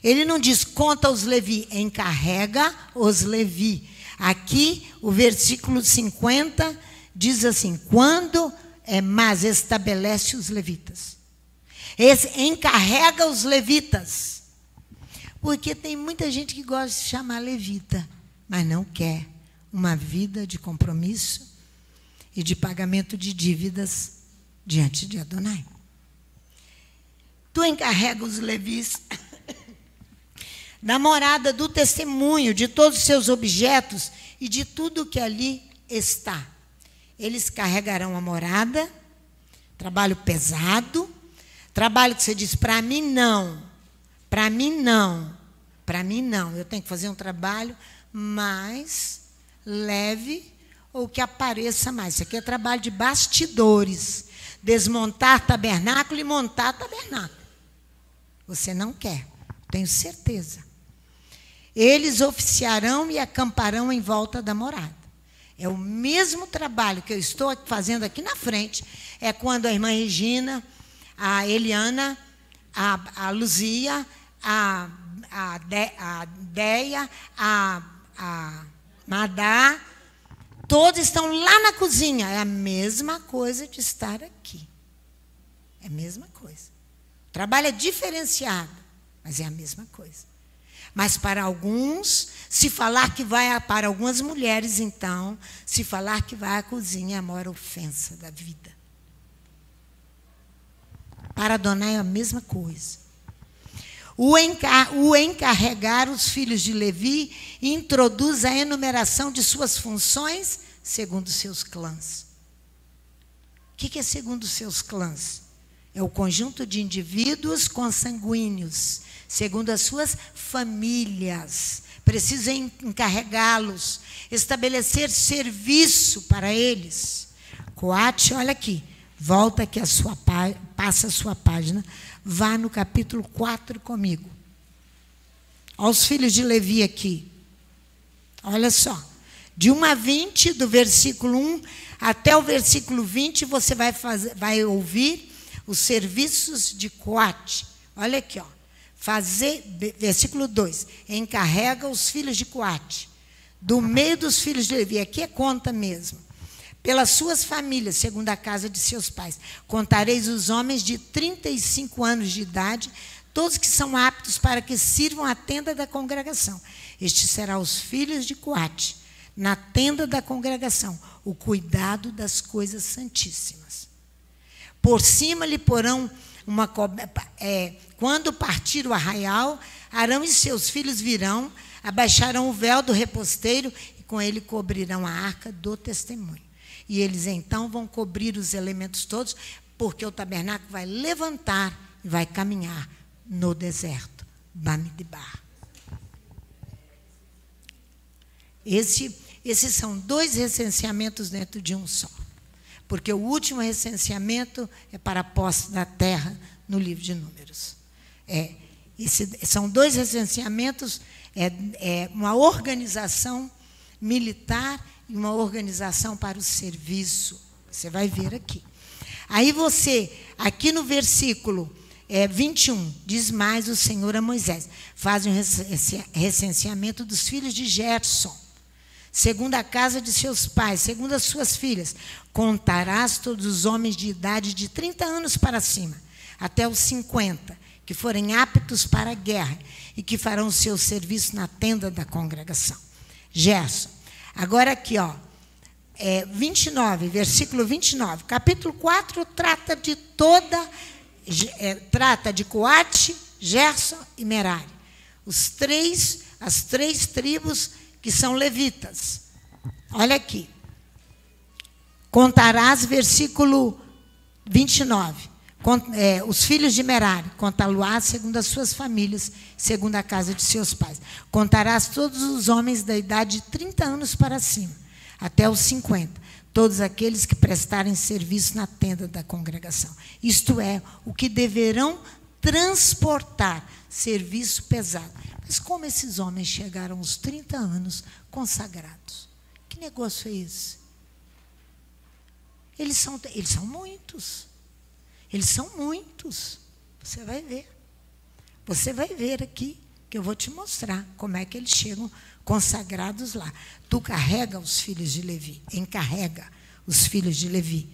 Ele não diz conta os Levi, encarrega os Levi. Aqui, o versículo 50 diz assim: mas estabelece os levitas. Esse encarrega os levitas. Porque tem muita gente que gosta de se chamar levita, mas não quer uma vida de compromisso e de pagamento de dívidas diante de Adonai. Tu encarrega os levis da morada do testemunho, de todos os seus objetos e de tudo que ali está. Eles carregarão a morada, trabalho pesado, trabalho que você diz, para mim não, para mim não, para mim não. Eu tenho que fazer um trabalho mais leve ou que apareça mais. Isso aqui é trabalho de bastidores, desmontar tabernáculo e montar tabernáculo. Você não quer, tenho certeza. Eles oficiarão e acamparão em volta da morada. É o mesmo trabalho que eu estou fazendo aqui na frente. É quando a irmã Regina, a Eliana, a Luzia, a Deia, a Madá, todos estão lá na cozinha. É a mesma coisa de estar aqui. É a mesma coisa. O trabalho é diferenciado, mas é a mesma coisa. Mas para alguns, se falar que vai, para algumas mulheres, então, se falar que vai à cozinha é a maior ofensa da vida. Para Adonai é a mesma coisa. O encarregar os filhos de Levi introduz a enumeração de suas funções segundo seus clãs. O que é segundo seus clãs? É o conjunto de indivíduos consanguíneos, segundo as suas famílias. Precisa encarregá-los, estabelecer serviço para eles. Coate, olha aqui, volta aqui passa a sua página, vá no capítulo 4 comigo. Olha os filhos de Levi aqui. Olha só, de 1 a 20, do versículo 1 até o versículo 20, você vai ouvir os serviços de Coate. Olha aqui, ó. versículo 2, encarrega os filhos de Coate, do meio dos filhos de Levi, aqui é conta mesmo, pelas suas famílias, segundo a casa de seus pais. Contareis os homens de 35 anos de idade, todos que são aptos para que sirvam a tenda da congregação. Estes serão os filhos de Coate, na tenda da congregação, o cuidado das coisas santíssimas. Por cima lhe porão uma quando partir o arraial, Arão e seus filhos virão, abaixarão o véu do reposteiro e com ele cobrirão a arca do testemunho. E eles então vão cobrir os elementos todos, porque o tabernáculo vai levantar e vai caminhar no deserto. Bamidbar. Esses são 2 recenseamentos dentro de um só. Porque o último recenseamento é para a posse da terra no livro de Números. São 2 recenseamentos, uma organização militar e uma organização para o serviço. Você vai ver aqui. Aí aqui no versículo 21, diz mais o Senhor a Moisés, faz um recenseamento dos filhos de Gerson, segundo a casa de seus pais, segundo as suas filhas. Contarás todos os homens de idade de 30 anos para cima, até os 50, que forem aptos para a guerra e que farão o seu serviço na tenda da congregação. Gerson. Agora aqui, 29, versículo 29. Capítulo 4 trata de Coate, Gerson e Merari. As três tribos que são levitas. Olha aqui. Contarás, versículo 29. Os filhos de Merari, contá-lo-ás segundo as suas famílias, segundo a casa de seus pais. Contarás todos os homens da idade de 30 anos para cima, até os 50, todos aqueles que prestarem serviço na tenda da congregação. Isto é, o que deverão transportar, serviço pesado. Mas como esses homens chegaram aos 30 anos consagrados? Que negócio é esse? Eles são muitos. Eles são muitos. Você vai ver. Você vai ver aqui, que eu vou te mostrar como é que eles chegam consagrados lá. Tu carrega os filhos de Levi. Encarrega os filhos de Levi.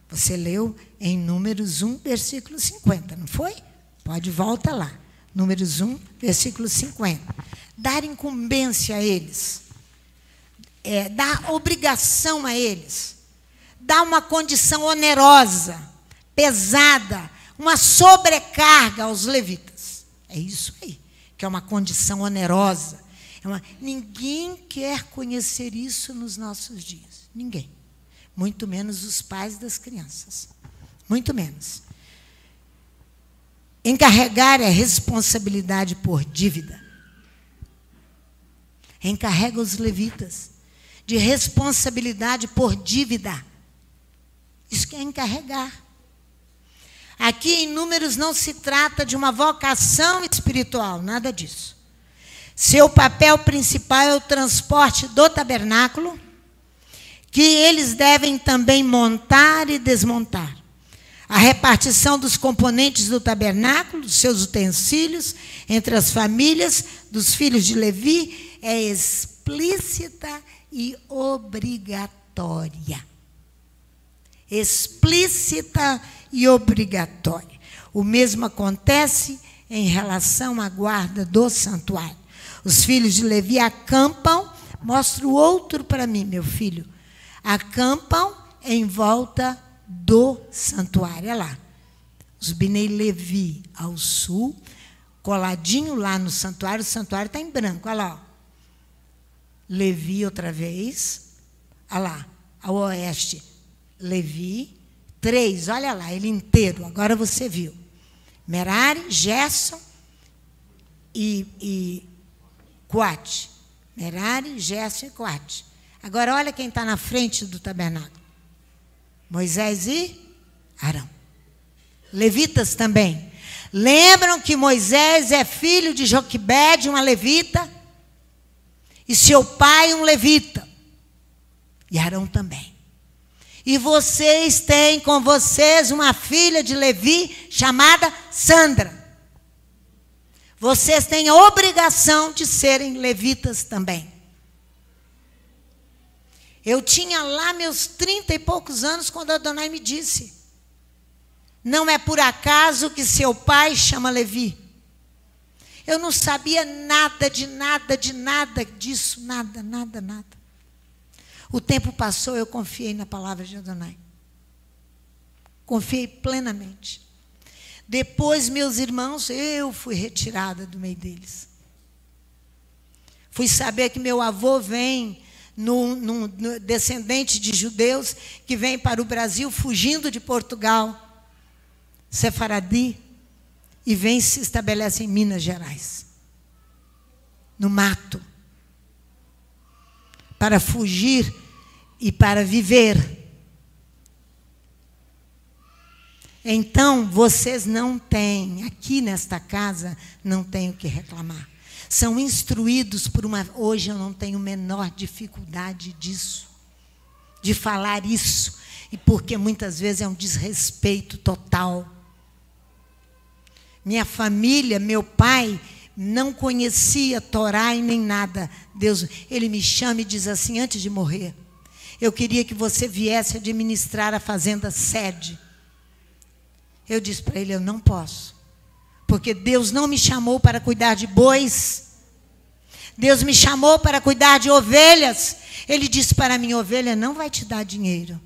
Você leu em Números 1, versículo 50, não foi? Pode volta lá. Números 1, versículo 50. Dar incumbência a eles. Dar obrigação a eles. Dar uma condição onerosa, pesada, uma sobrecarga aos levitas. É isso aí, que é uma condição onerosa. Ninguém quer conhecer isso nos nossos dias. Ninguém. Muito menos os pais das crianças. Muito menos. Encarregar é responsabilidade por dívida. Encarrega os levitas de responsabilidade por dívida. Isso que é encarregar. Aqui em Números não se trata de uma vocação espiritual, nada disso. Seu papel principal é o transporte do tabernáculo, que eles devem também montar e desmontar. A repartição dos componentes do tabernáculo, dos seus utensílios, entre as famílias dos filhos de Levi, é explícita e obrigatória. Explícita e obrigatória. O mesmo acontece em relação à guarda do santuário. Os filhos de Levi acampam, mostra o outro para mim, meu filho. Acampam em volta do santuário. Olha lá. Os Bnei Levi ao sul, coladinho lá no santuário. O santuário está em branco. Olha lá. Ó. Levi outra vez. Olha lá. Ao oeste, Levi. 3, olha lá, ele inteiro. Agora você viu. Merari, Gerson e Coate. Merari, Gerson e Coate. Agora olha quem está na frente do tabernáculo. Moisés e Arão. Levitas também. Lembram que Moisés é filho de Joquebede, uma levita? E seu pai um levita. E Arão também. E vocês têm com vocês uma filha de Levi chamada Sandra. vocês têm a obrigação de serem levitas também. Eu tinha lá meus 30 e poucos anos quando a Adonai me disse: não é por acaso que seu pai chama Levi. Eu não sabia nada disso, nada. O tempo passou, eu confiei na palavra de Adonai. Confiei plenamente. Depois, meus irmãos, eu fui retirada do meio deles. Fui saber que meu avô vem, no descendente de judeus, que vem para o Brasil fugindo de Portugal, sefaradi, e vem e se estabelece em Minas Gerais, no mato, para fugir e para viver. Então, vocês não têm, aqui nesta casa, não têm o que reclamar. São instruídos por uma... Hoje eu não tenho a menor dificuldade disso, de falar isso, e porque muitas vezes é um desrespeito total. Minha família, meu pai, não conhecia Torá e nem nada. Deus, ele me chama e diz assim, antes de morrer: eu queria que você viesse administrar a fazenda sede. Eu disse para ele: eu não posso, porque Deus não me chamou para cuidar de bois. Deus me chamou para cuidar de ovelhas. Ele disse para mim: ovelha não vai te dar dinheiro.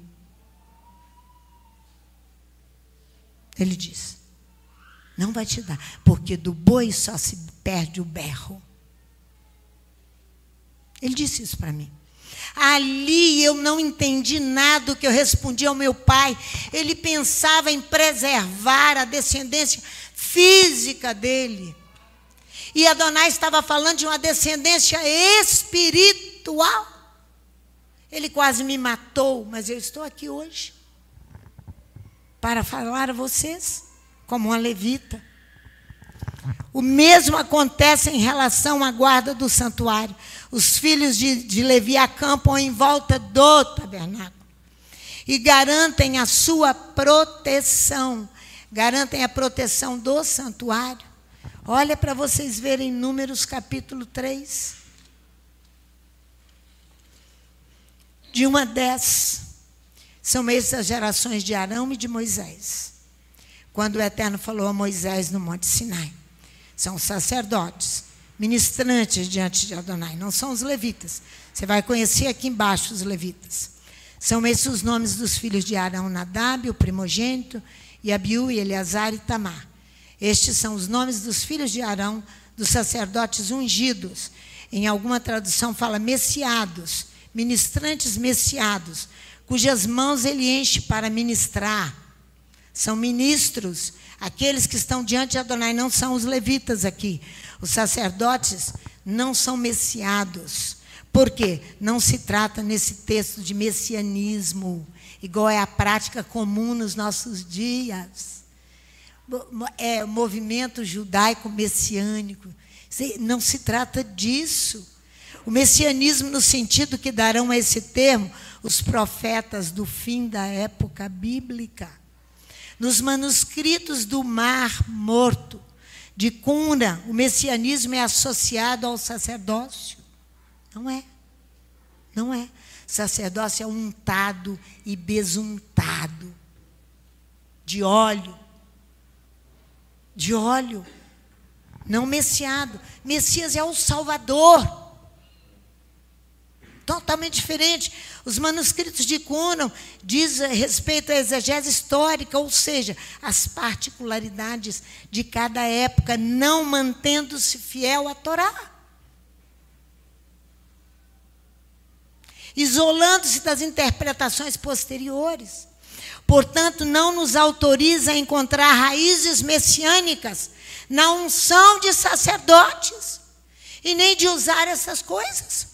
Ele disse: não vai te dar, porque do boi só se perde o berro. Ele disse isso para mim. Ali eu não entendi nada do que eu respondi ao meu pai. Ele pensava em preservar a descendência física dele. E Adonai estava falando de uma descendência espiritual. Ele quase me matou, mas eu estou aqui hoje para falar a vocês como uma levita. O mesmo acontece em relação à guarda do santuário. Os filhos de Levi acampam em volta do tabernáculo e garantem a sua proteção. Garantem a proteção do santuário. Olha para vocês verem Números capítulo 3. De 1 a 10. São essas as gerações de Arão e de Moisés. Quando o Eterno falou a Moisés no Monte Sinai. São sacerdotes, ministrantes diante de Adonai, não são os levitas. Você vai conhecer aqui embaixo os levitas. São esses os nomes dos filhos de Arão: Nadab, o primogênito, e Abiú, e Eleazar e Tamar. Estes são os nomes dos filhos de Arão, dos sacerdotes ungidos. Em alguma tradução fala messiados, ministrantes messiados, cujas mãos ele enche para ministrar. São ministros. Aqueles que estão diante de Adonai não são os levitas aqui. Os sacerdotes não são messiados. Por quê? Não se trata nesse texto de messianismo, igual é a prática comum nos nossos dias. É o movimento judaico messiânico. Não se trata disso. O messianismo, no sentido que darão a esse termo os profetas do fim da época bíblica. Nos manuscritos do Mar Morto, de Qumran, o messianismo é associado ao sacerdócio. Não é. Não é. Sacerdócio é untado e besuntado. De óleo. De óleo. Não messiado. Messias é o Salvador. Totalmente diferente. Os manuscritos de Qumran dizem respeito à exegese histórica, ou seja, as particularidades de cada época, não mantendo-se fiel à Torá. Isolando-se das interpretações posteriores. Portanto, não nos autoriza a encontrar raízes messiânicas na unção de sacerdotes e nem de usar essas coisas.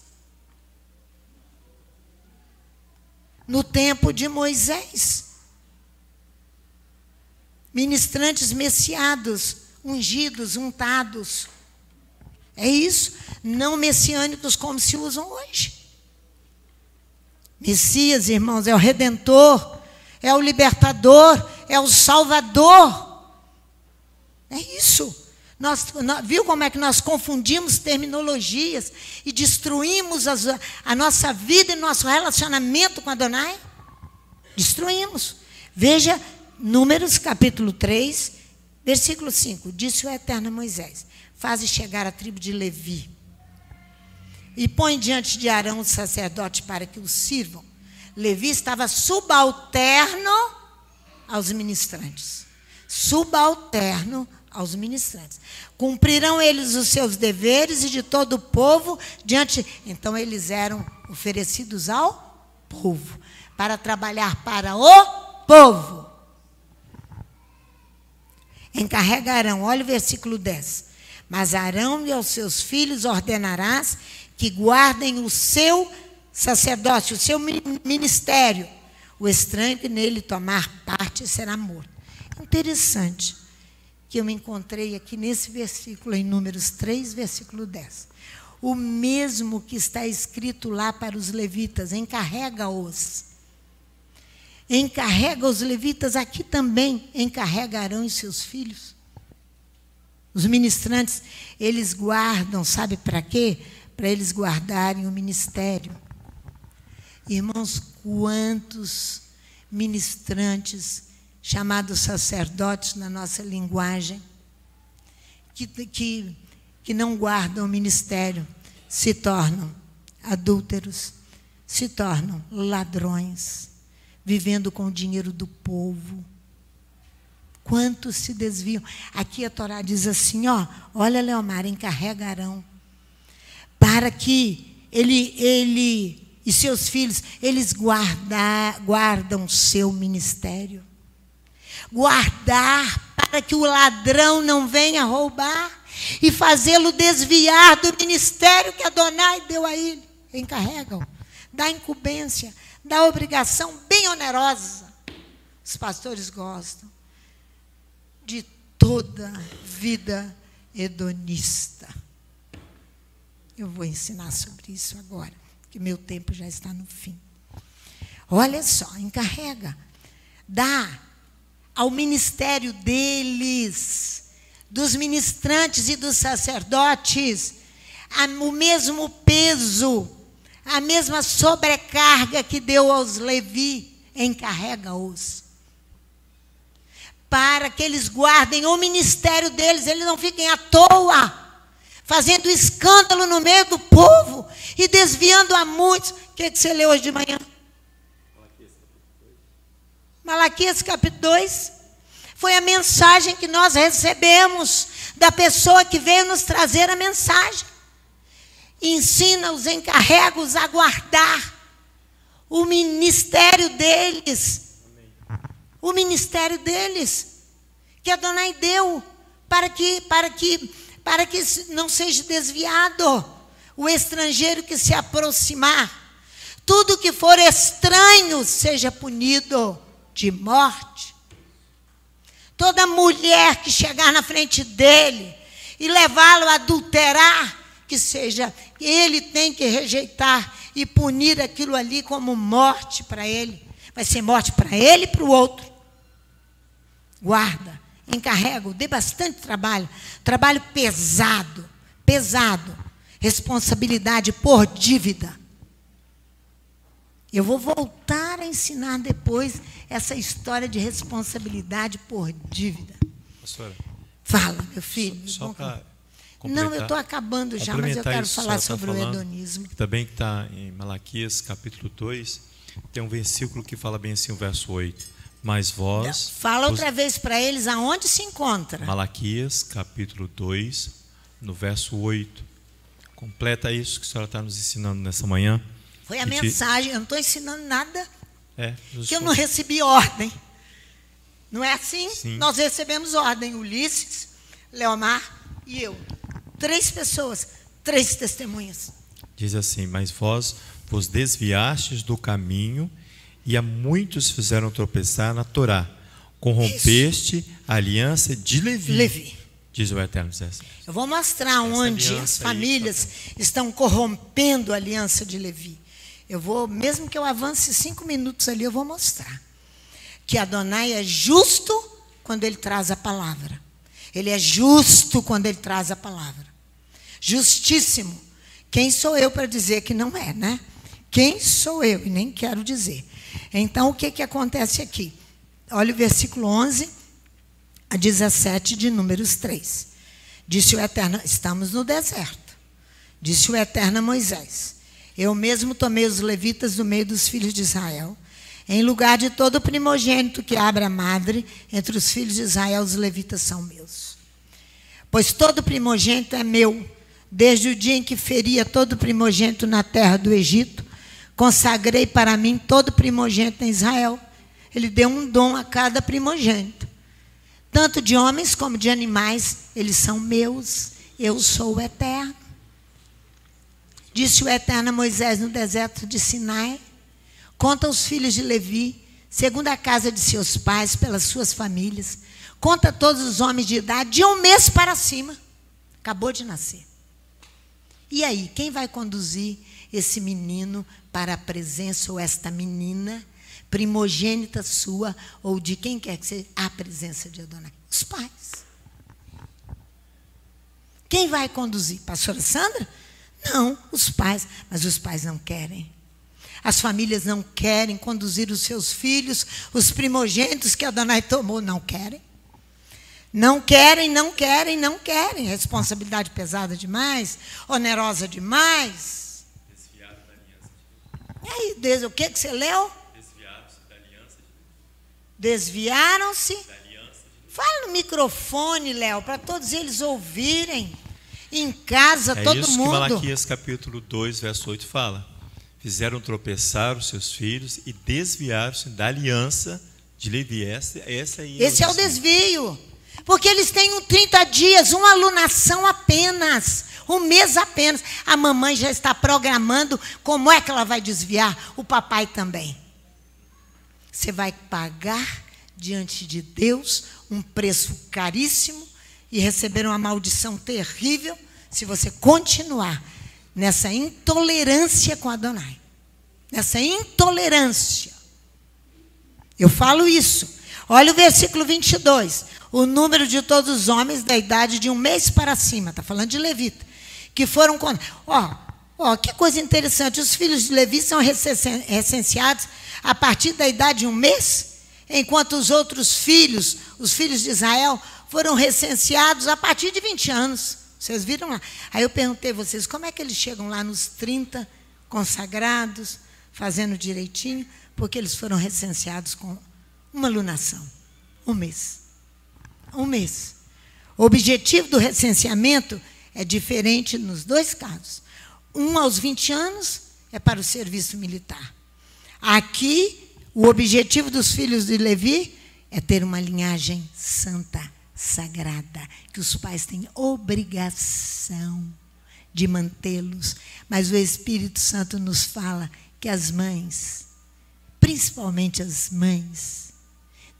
No tempo de Moisés, ministrantes messiados, ungidos, untados. É isso, não messiânicos como se usam hoje. Messias, irmãos, é o Redentor, é o Libertador, é o Salvador. É isso. Viu como é que nós confundimos terminologias e destruímos a nossa vida e nosso relacionamento com Adonai? Destruímos. Veja Números capítulo 3, versículo 5. Disse o Eterno a Moisés: faze chegar a tribo de Levi e põe diante de Arão o sacerdote para que o sirvam. Levi estava subalterno aos ministrantes. Subalterno aos ministrantes. Cumprirão eles os seus deveres e de todo o povo diante... Então eles eram oferecidos ao povo, para trabalhar para o povo. Encarregarão, olha o versículo 10. Mas Arão e aos seus filhos ordenarás que guardem o seu sacerdócio, o seu ministério. O estranho que nele tomar parte será morto. Interessante que eu me encontrei aqui nesse versículo, em Números 3, versículo 10. O mesmo que está escrito lá para os levitas: encarrega-os. Encarrega os levitas, aqui também encarregarão os seus filhos. Os ministrantes, eles guardam, sabe para quê? Para eles guardarem o ministério. Irmãos, quantos ministrantes, chamados sacerdotes na nossa linguagem, que não guardam o ministério, se tornam adúlteros, se tornam ladrões, vivendo com o dinheiro do povo. Quantos se desviam? Aqui a Torá diz assim, olha, Leomar, encarregarão, para que ele e seus filhos, eles guardam seu ministério. Guardar para que o ladrão não venha roubar e fazê-lo desviar do ministério que Adonai deu a ele. Encarregam, da incumbência, da obrigação bem onerosa. Os pastores gostam de toda vida hedonista. Eu vou ensinar sobre isso agora, que meu tempo já está no fim. Olha só, encarrega, dá ao ministério deles, dos ministrantes e dos sacerdotes, o mesmo peso, a mesma sobrecarga que deu aos Levi, encarrega-os. Para que eles guardem o ministério deles, eles não fiquem à toa, fazendo escândalo no meio do povo e desviando a muitos. O que você leu hoje de manhã? Malaquias capítulo 2. Foi a mensagem que nós recebemos da pessoa que veio nos trazer a mensagem. Ensina os encarregos a guardar o ministério deles. O ministério deles, que Adonai deu, para que não seja desviado o estrangeiro que se aproximar. Tudo que for estranho seja punido de morte. Toda mulher que chegar na frente dele e levá-lo a adulterar, ele tem que rejeitar e punir aquilo ali como morte para ele. Vai ser morte para ele e para o outro. Guarda, encarrego, dê bastante trabalho. Trabalho pesado, responsabilidade por dívida. Eu vou voltar a ensinar depois essa história de responsabilidade por dívida. Pastora, fala, meu filho. Só para não, eu estou acabando já, mas eu quero falar sobre o hedonismo. Também que está em Malaquias capítulo 2, tem um versículo que fala bem assim, o verso 8. Mas vós... Fala outra vez para eles aonde se encontra. Malaquias capítulo 2, no verso 8. Completa isso que a senhora está nos ensinando nessa manhã. Foi a mensagem, eu não estou ensinando nada que eu não recebi ordem. Não é assim? Sim. Nós recebemos ordem, Ulisses, Leomar e eu. 3 pessoas, 3 testemunhas. Diz assim, mas vós vos desviastes do caminho e a muitos fizeram tropeçar na Torá. Corrompeste a aliança de Levi. Diz o Eterno. Eu vou mostrar onde as famílias estão corrompendo a aliança de Levi. Eu vou, mesmo que eu avance 5 minutos ali, eu vou mostrar que Adonai é justo quando ele traz a palavra. Ele é justo quando ele traz a palavra. Justíssimo. Quem sou eu para dizer que não é, né? Quem sou eu? E nem quero dizer. Então, o que acontece aqui? Olha o versículo 11 a 17 de Números 3. Disse o Eterno, estamos no deserto. Disse o Eterno a Moisés, eu mesmo tomei os levitas do meio dos filhos de Israel, em lugar de todo primogênito que abra a madre, entre os filhos de Israel, os levitas são meus. Pois todo primogênito é meu, desde o dia em que feria todo primogênito na terra do Egito, consagrei para mim todo primogênito em Israel. Ele deu um dom a cada primogênito. Tanto de homens como de animais, eles são meus. Eu sou o Eterno. Disse o Eterno a Moisés no deserto de Sinai, conta os filhos de Levi, segundo a casa de seus pais, pelas suas famílias. Conta todos os homens de idade, de 1 mês para cima. Acabou de nascer. E aí, quem vai conduzir esse menino para a presença, ou esta menina, primogênita sua, ou de quem quer que seja, a presença de Adonai? Os pais. Quem vai conduzir? Pastora Sandra? Não, os pais. Mas os pais não querem. As famílias não querem conduzir os seus filhos, os primogênitos que Adonai tomou, não querem. Não querem, não querem, não querem. Responsabilidade pesada demais, onerosa demais. Desviaram da aliança de Deus. E aí, Deus, o que você leu? Desviaram-se da aliança de Deus. Desviaram-se. Da aliança de Deus. Fala no microfone, Léo, para todos eles ouvirem. Em casa, todo É isso mundo. que Malaquias capítulo 2, verso 8 fala. Fizeram tropeçar os seus filhos e desviaram-se da aliança de Levi. Esse é o desvio. Porque eles têm 30 dias, uma alunação apenas, 1 mês apenas. A mamãe já está programando como é que ela vai desviar, o papai também. Você vai pagar diante de Deus um preço caríssimo e receber uma maldição terrível se você continuar nessa intolerância com Adonai. Nessa intolerância. Eu falo isso. Olha o versículo 22. O número de todos os homens da idade de 1 mês para cima. Está falando de levita. Que foram... que coisa interessante. Os filhos de Levi são recenseados a partir da idade de 1 mês, enquanto os outros filhos, os filhos de Israel, foram recenseados a partir de 20 anos. Vocês viram lá? Aí eu perguntei a vocês, como é que eles chegam lá nos 30 consagrados, fazendo direitinho? Porque eles foram recenseados com uma alunação. 1 mês. 1 mês. O objetivo do recenseamento é diferente nos 2 casos. Um aos 20 anos é para o serviço militar. Aqui, o objetivo dos filhos de Levi é ter uma linhagem santa, sagrada, que os pais têm obrigação de mantê-los. Mas o Espírito Santo nos fala que as mães, principalmente as mães,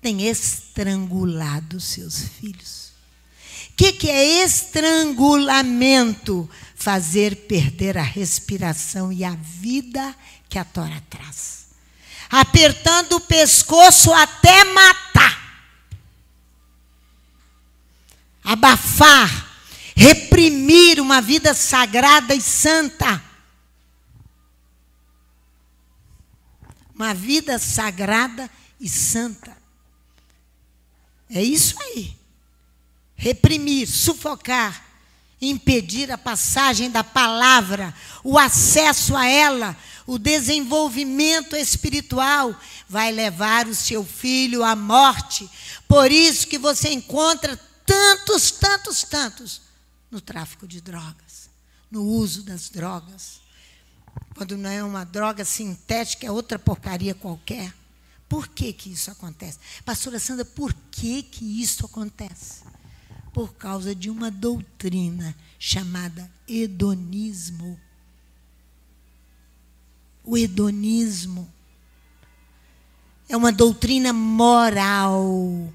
têm estrangulado seus filhos. O que é estrangulamento? Fazer perder a respiração e a vida que a Torá traz. Apertando o pescoço até matar. Abafar, reprimir uma vida sagrada e santa. Uma vida sagrada e santa. É isso aí. Reprimir, sufocar, impedir a passagem da palavra, o acesso a ela, o desenvolvimento espiritual, vai levar o seu filho à morte. Por isso que você encontra tantos no tráfico de drogas, no uso das drogas. Quando não é uma droga sintética, é outra porcaria qualquer. Por que isso acontece? Pastora Sandra, por que isso acontece? Por causa de uma doutrina chamada hedonismo. O hedonismo é uma doutrina moral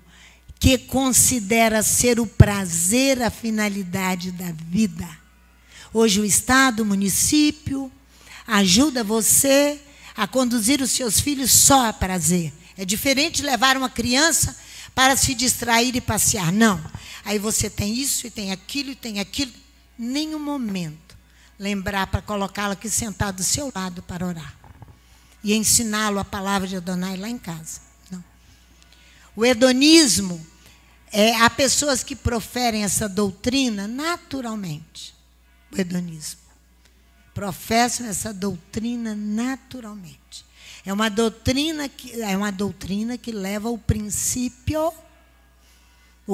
que considera ser o prazer a finalidade da vida. Hoje o Estado, o município, ajuda você a conduzir os seus filhos só a prazer. É diferente de levar uma criança para se distrair e passear. Não. Aí você tem isso e tem aquilo e tem aquilo. Nenhum momento lembrar para colocá-lo aqui sentado do seu lado para orar. E ensiná-lo a palavra de Adonai lá em casa. Não. O hedonismo, há pessoas que proferem essa doutrina naturalmente. O hedonismo. Professam essa doutrina naturalmente. É uma doutrina que leva o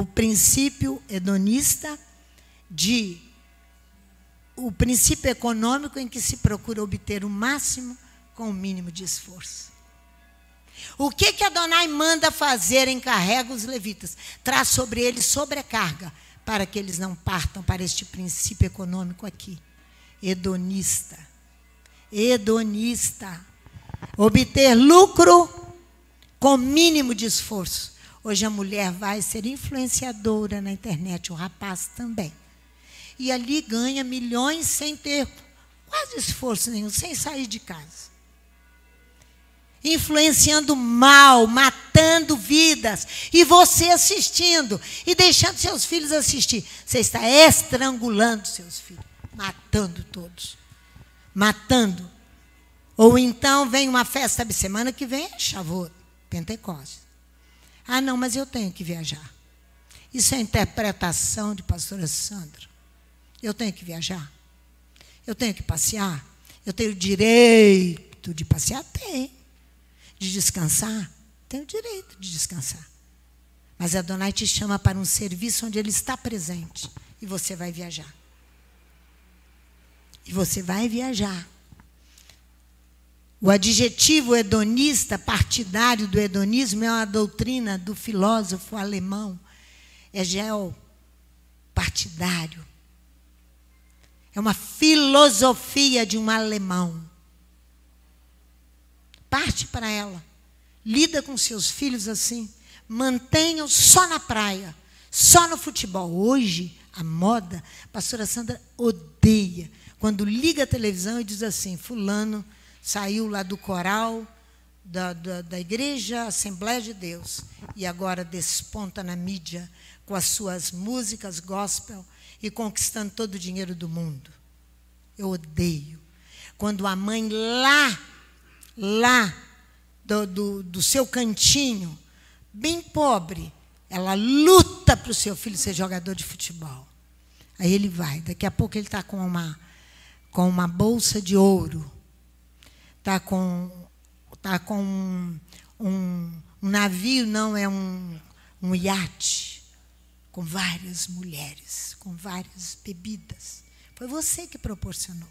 princípio hedonista o princípio econômico em que se procura obter o máximo com o mínimo de esforço. O que Adonai manda fazer, encarrega os levitas? Traz sobre eles sobrecarga, para que eles não partam para este princípio econômico aqui. Hedonista. Obter lucro com mínimo de esforço. Hoje a mulher vai ser influenciadora na internet, o rapaz também. E ali ganha milhões sem ter quase esforço nenhum, sem sair de casa. Influenciando mal, matando vidas. E você assistindo. E deixando seus filhos assistir. Você está estrangulando seus filhos. Matando todos. Matando. Ou então vem uma festa de semana que vem é Shavuot, Pentecostes. Ah, não, mas eu tenho que viajar. Isso é interpretação de pastora Sandra. Eu tenho que viajar. Eu tenho que passear. Eu tenho direito de passear? Tenho. De descansar? Tenho direito de descansar. Mas Adonai te chama para um serviço onde Ele está presente. E você vai viajar. E você vai viajar. O adjetivo hedonista, partidário do hedonismo, é uma doutrina do filósofo alemão Hegel, partidário. É uma filosofia de um alemão. Parte para ela. Lida com seus filhos assim. Mantenha-os só na praia, só no futebol. Hoje, a moda, a pastora Sandra odeia. Quando liga a televisão e diz assim, fulano saiu lá do coral da igreja Assembleia de Deus e agora desponta na mídia com as suas músicas gospel e conquistando todo o dinheiro do mundo. Eu odeio. Quando a mãe lá do seu cantinho, bem pobre, ela luta para o seu filho ser jogador de futebol. Aí ele vai. Daqui a pouco ele está com uma bolsa de ouro. Está com um navio, não, é um iate, com várias mulheres, com várias bebidas. Foi você que proporcionou.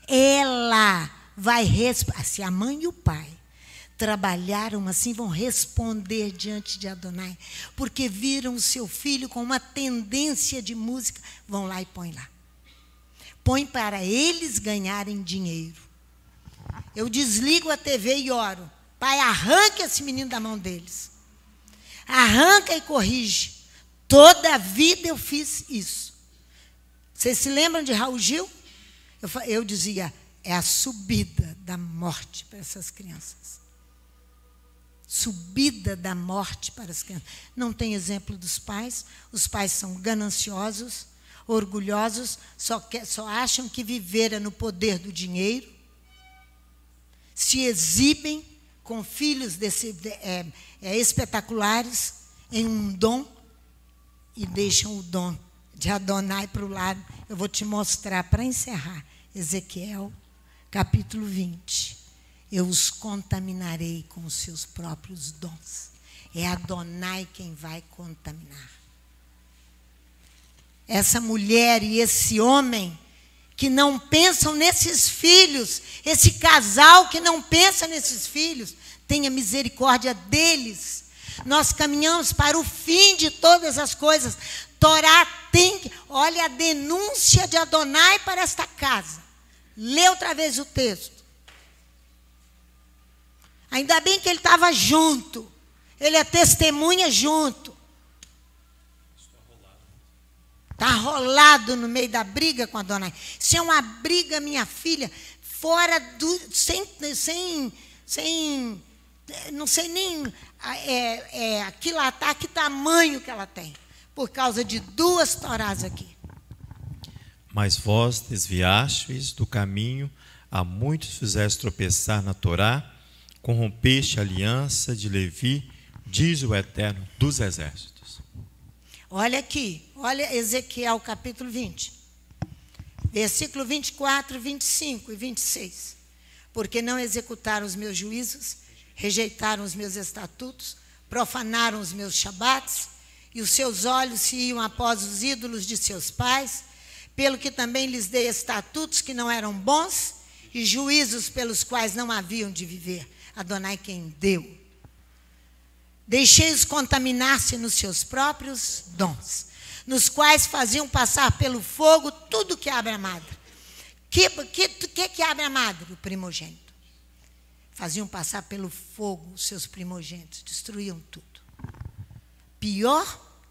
Ela vai se a mãe e o pai trabalharam assim, vão responder diante de Adonai, porque viram o seu filho com uma tendência de música, vão lá e põem lá. Põe para eles ganharem dinheiro. Eu desligo a TV e oro. Pai, arranca esse menino da mão deles. Arranca e corrige. Toda a vida eu fiz isso. Vocês se lembram de Raul Gil? Eu dizia, é a subida da morte para essas crianças. Subida da morte para as crianças. Não tem exemplo dos pais. Os pais são gananciosos, orgulhosos, só acham que viver é no poder do dinheiro. Se exibem com filhos espetaculares em um dom e deixam o dom de Adonai para o lado. Eu vou te mostrar para encerrar. Ezequiel, capítulo 20. Eu os contaminarei com os seus próprios dons. É Adonai quem vai contaminar. Essa mulher e esse homem que não pensam nesses filhos, esse casal que não pensa nesses filhos, tenha misericórdia deles. Nós caminhamos para o fim de todas as coisas. Torá tem, olha a denúncia de Adonai para esta casa. Lê outra vez o texto. Ainda bem que ele estava junto. Ele é testemunha junto. Está rolado no meio da briga com a Adonai. Isso é uma briga, minha filha, fora do. sem não sei nem aquilatar que tamanho que ela tem, por causa de 2 torás aqui. Mas vós desviastes do caminho, a muitos fizeste tropeçar na Torá, corrompeste a aliança de Levi, diz o Eterno dos Exércitos. Olha aqui, olha Ezequiel capítulo 20, versículo 24, 25 e 26. Porque não executaram os meus juízos, rejeitaram os meus estatutos, profanaram os meus shabates, e os seus olhos se iam após os ídolos de seus pais, pelo que também lhes dei estatutos que não eram bons, e juízos pelos quais não haviam de viver. Adonai quem deu. Deixei-os contaminar-se nos seus próprios dons, nos quais faziam passar pelo fogo tudo que abre a madre. Que abre a madre? O primogênito. Faziam passar pelo fogo os seus primogênitos, destruíam tudo. Pior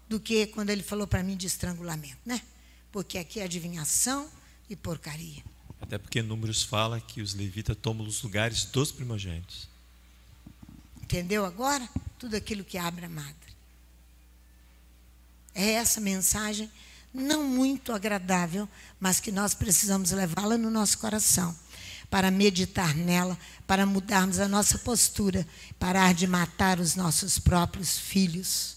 do que quando ele falou para mim de estrangulamento, né? Porque aqui é adivinhação e porcaria. Até porque Números fala que os levitas tomam os lugares dos primogênitos. Entendeu agora? Tudo aquilo que abre a madre. É essa mensagem não muito agradável, mas que nós precisamos levá-la no nosso coração, para meditar nela, para mudarmos a nossa postura, parar de matar os nossos próprios filhos.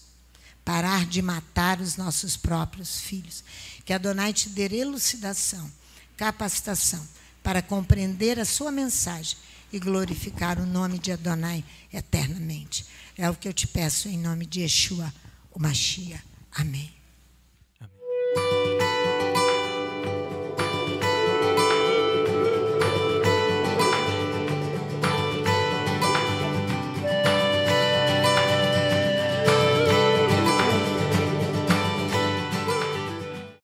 Parar de matar os nossos próprios filhos. Que Adonai te dê elucidação, capacitação, para compreender a sua mensagem e glorificar o nome de Adonai eternamente. É o que eu te peço em nome de Yeshua, o Mashiach. Amém.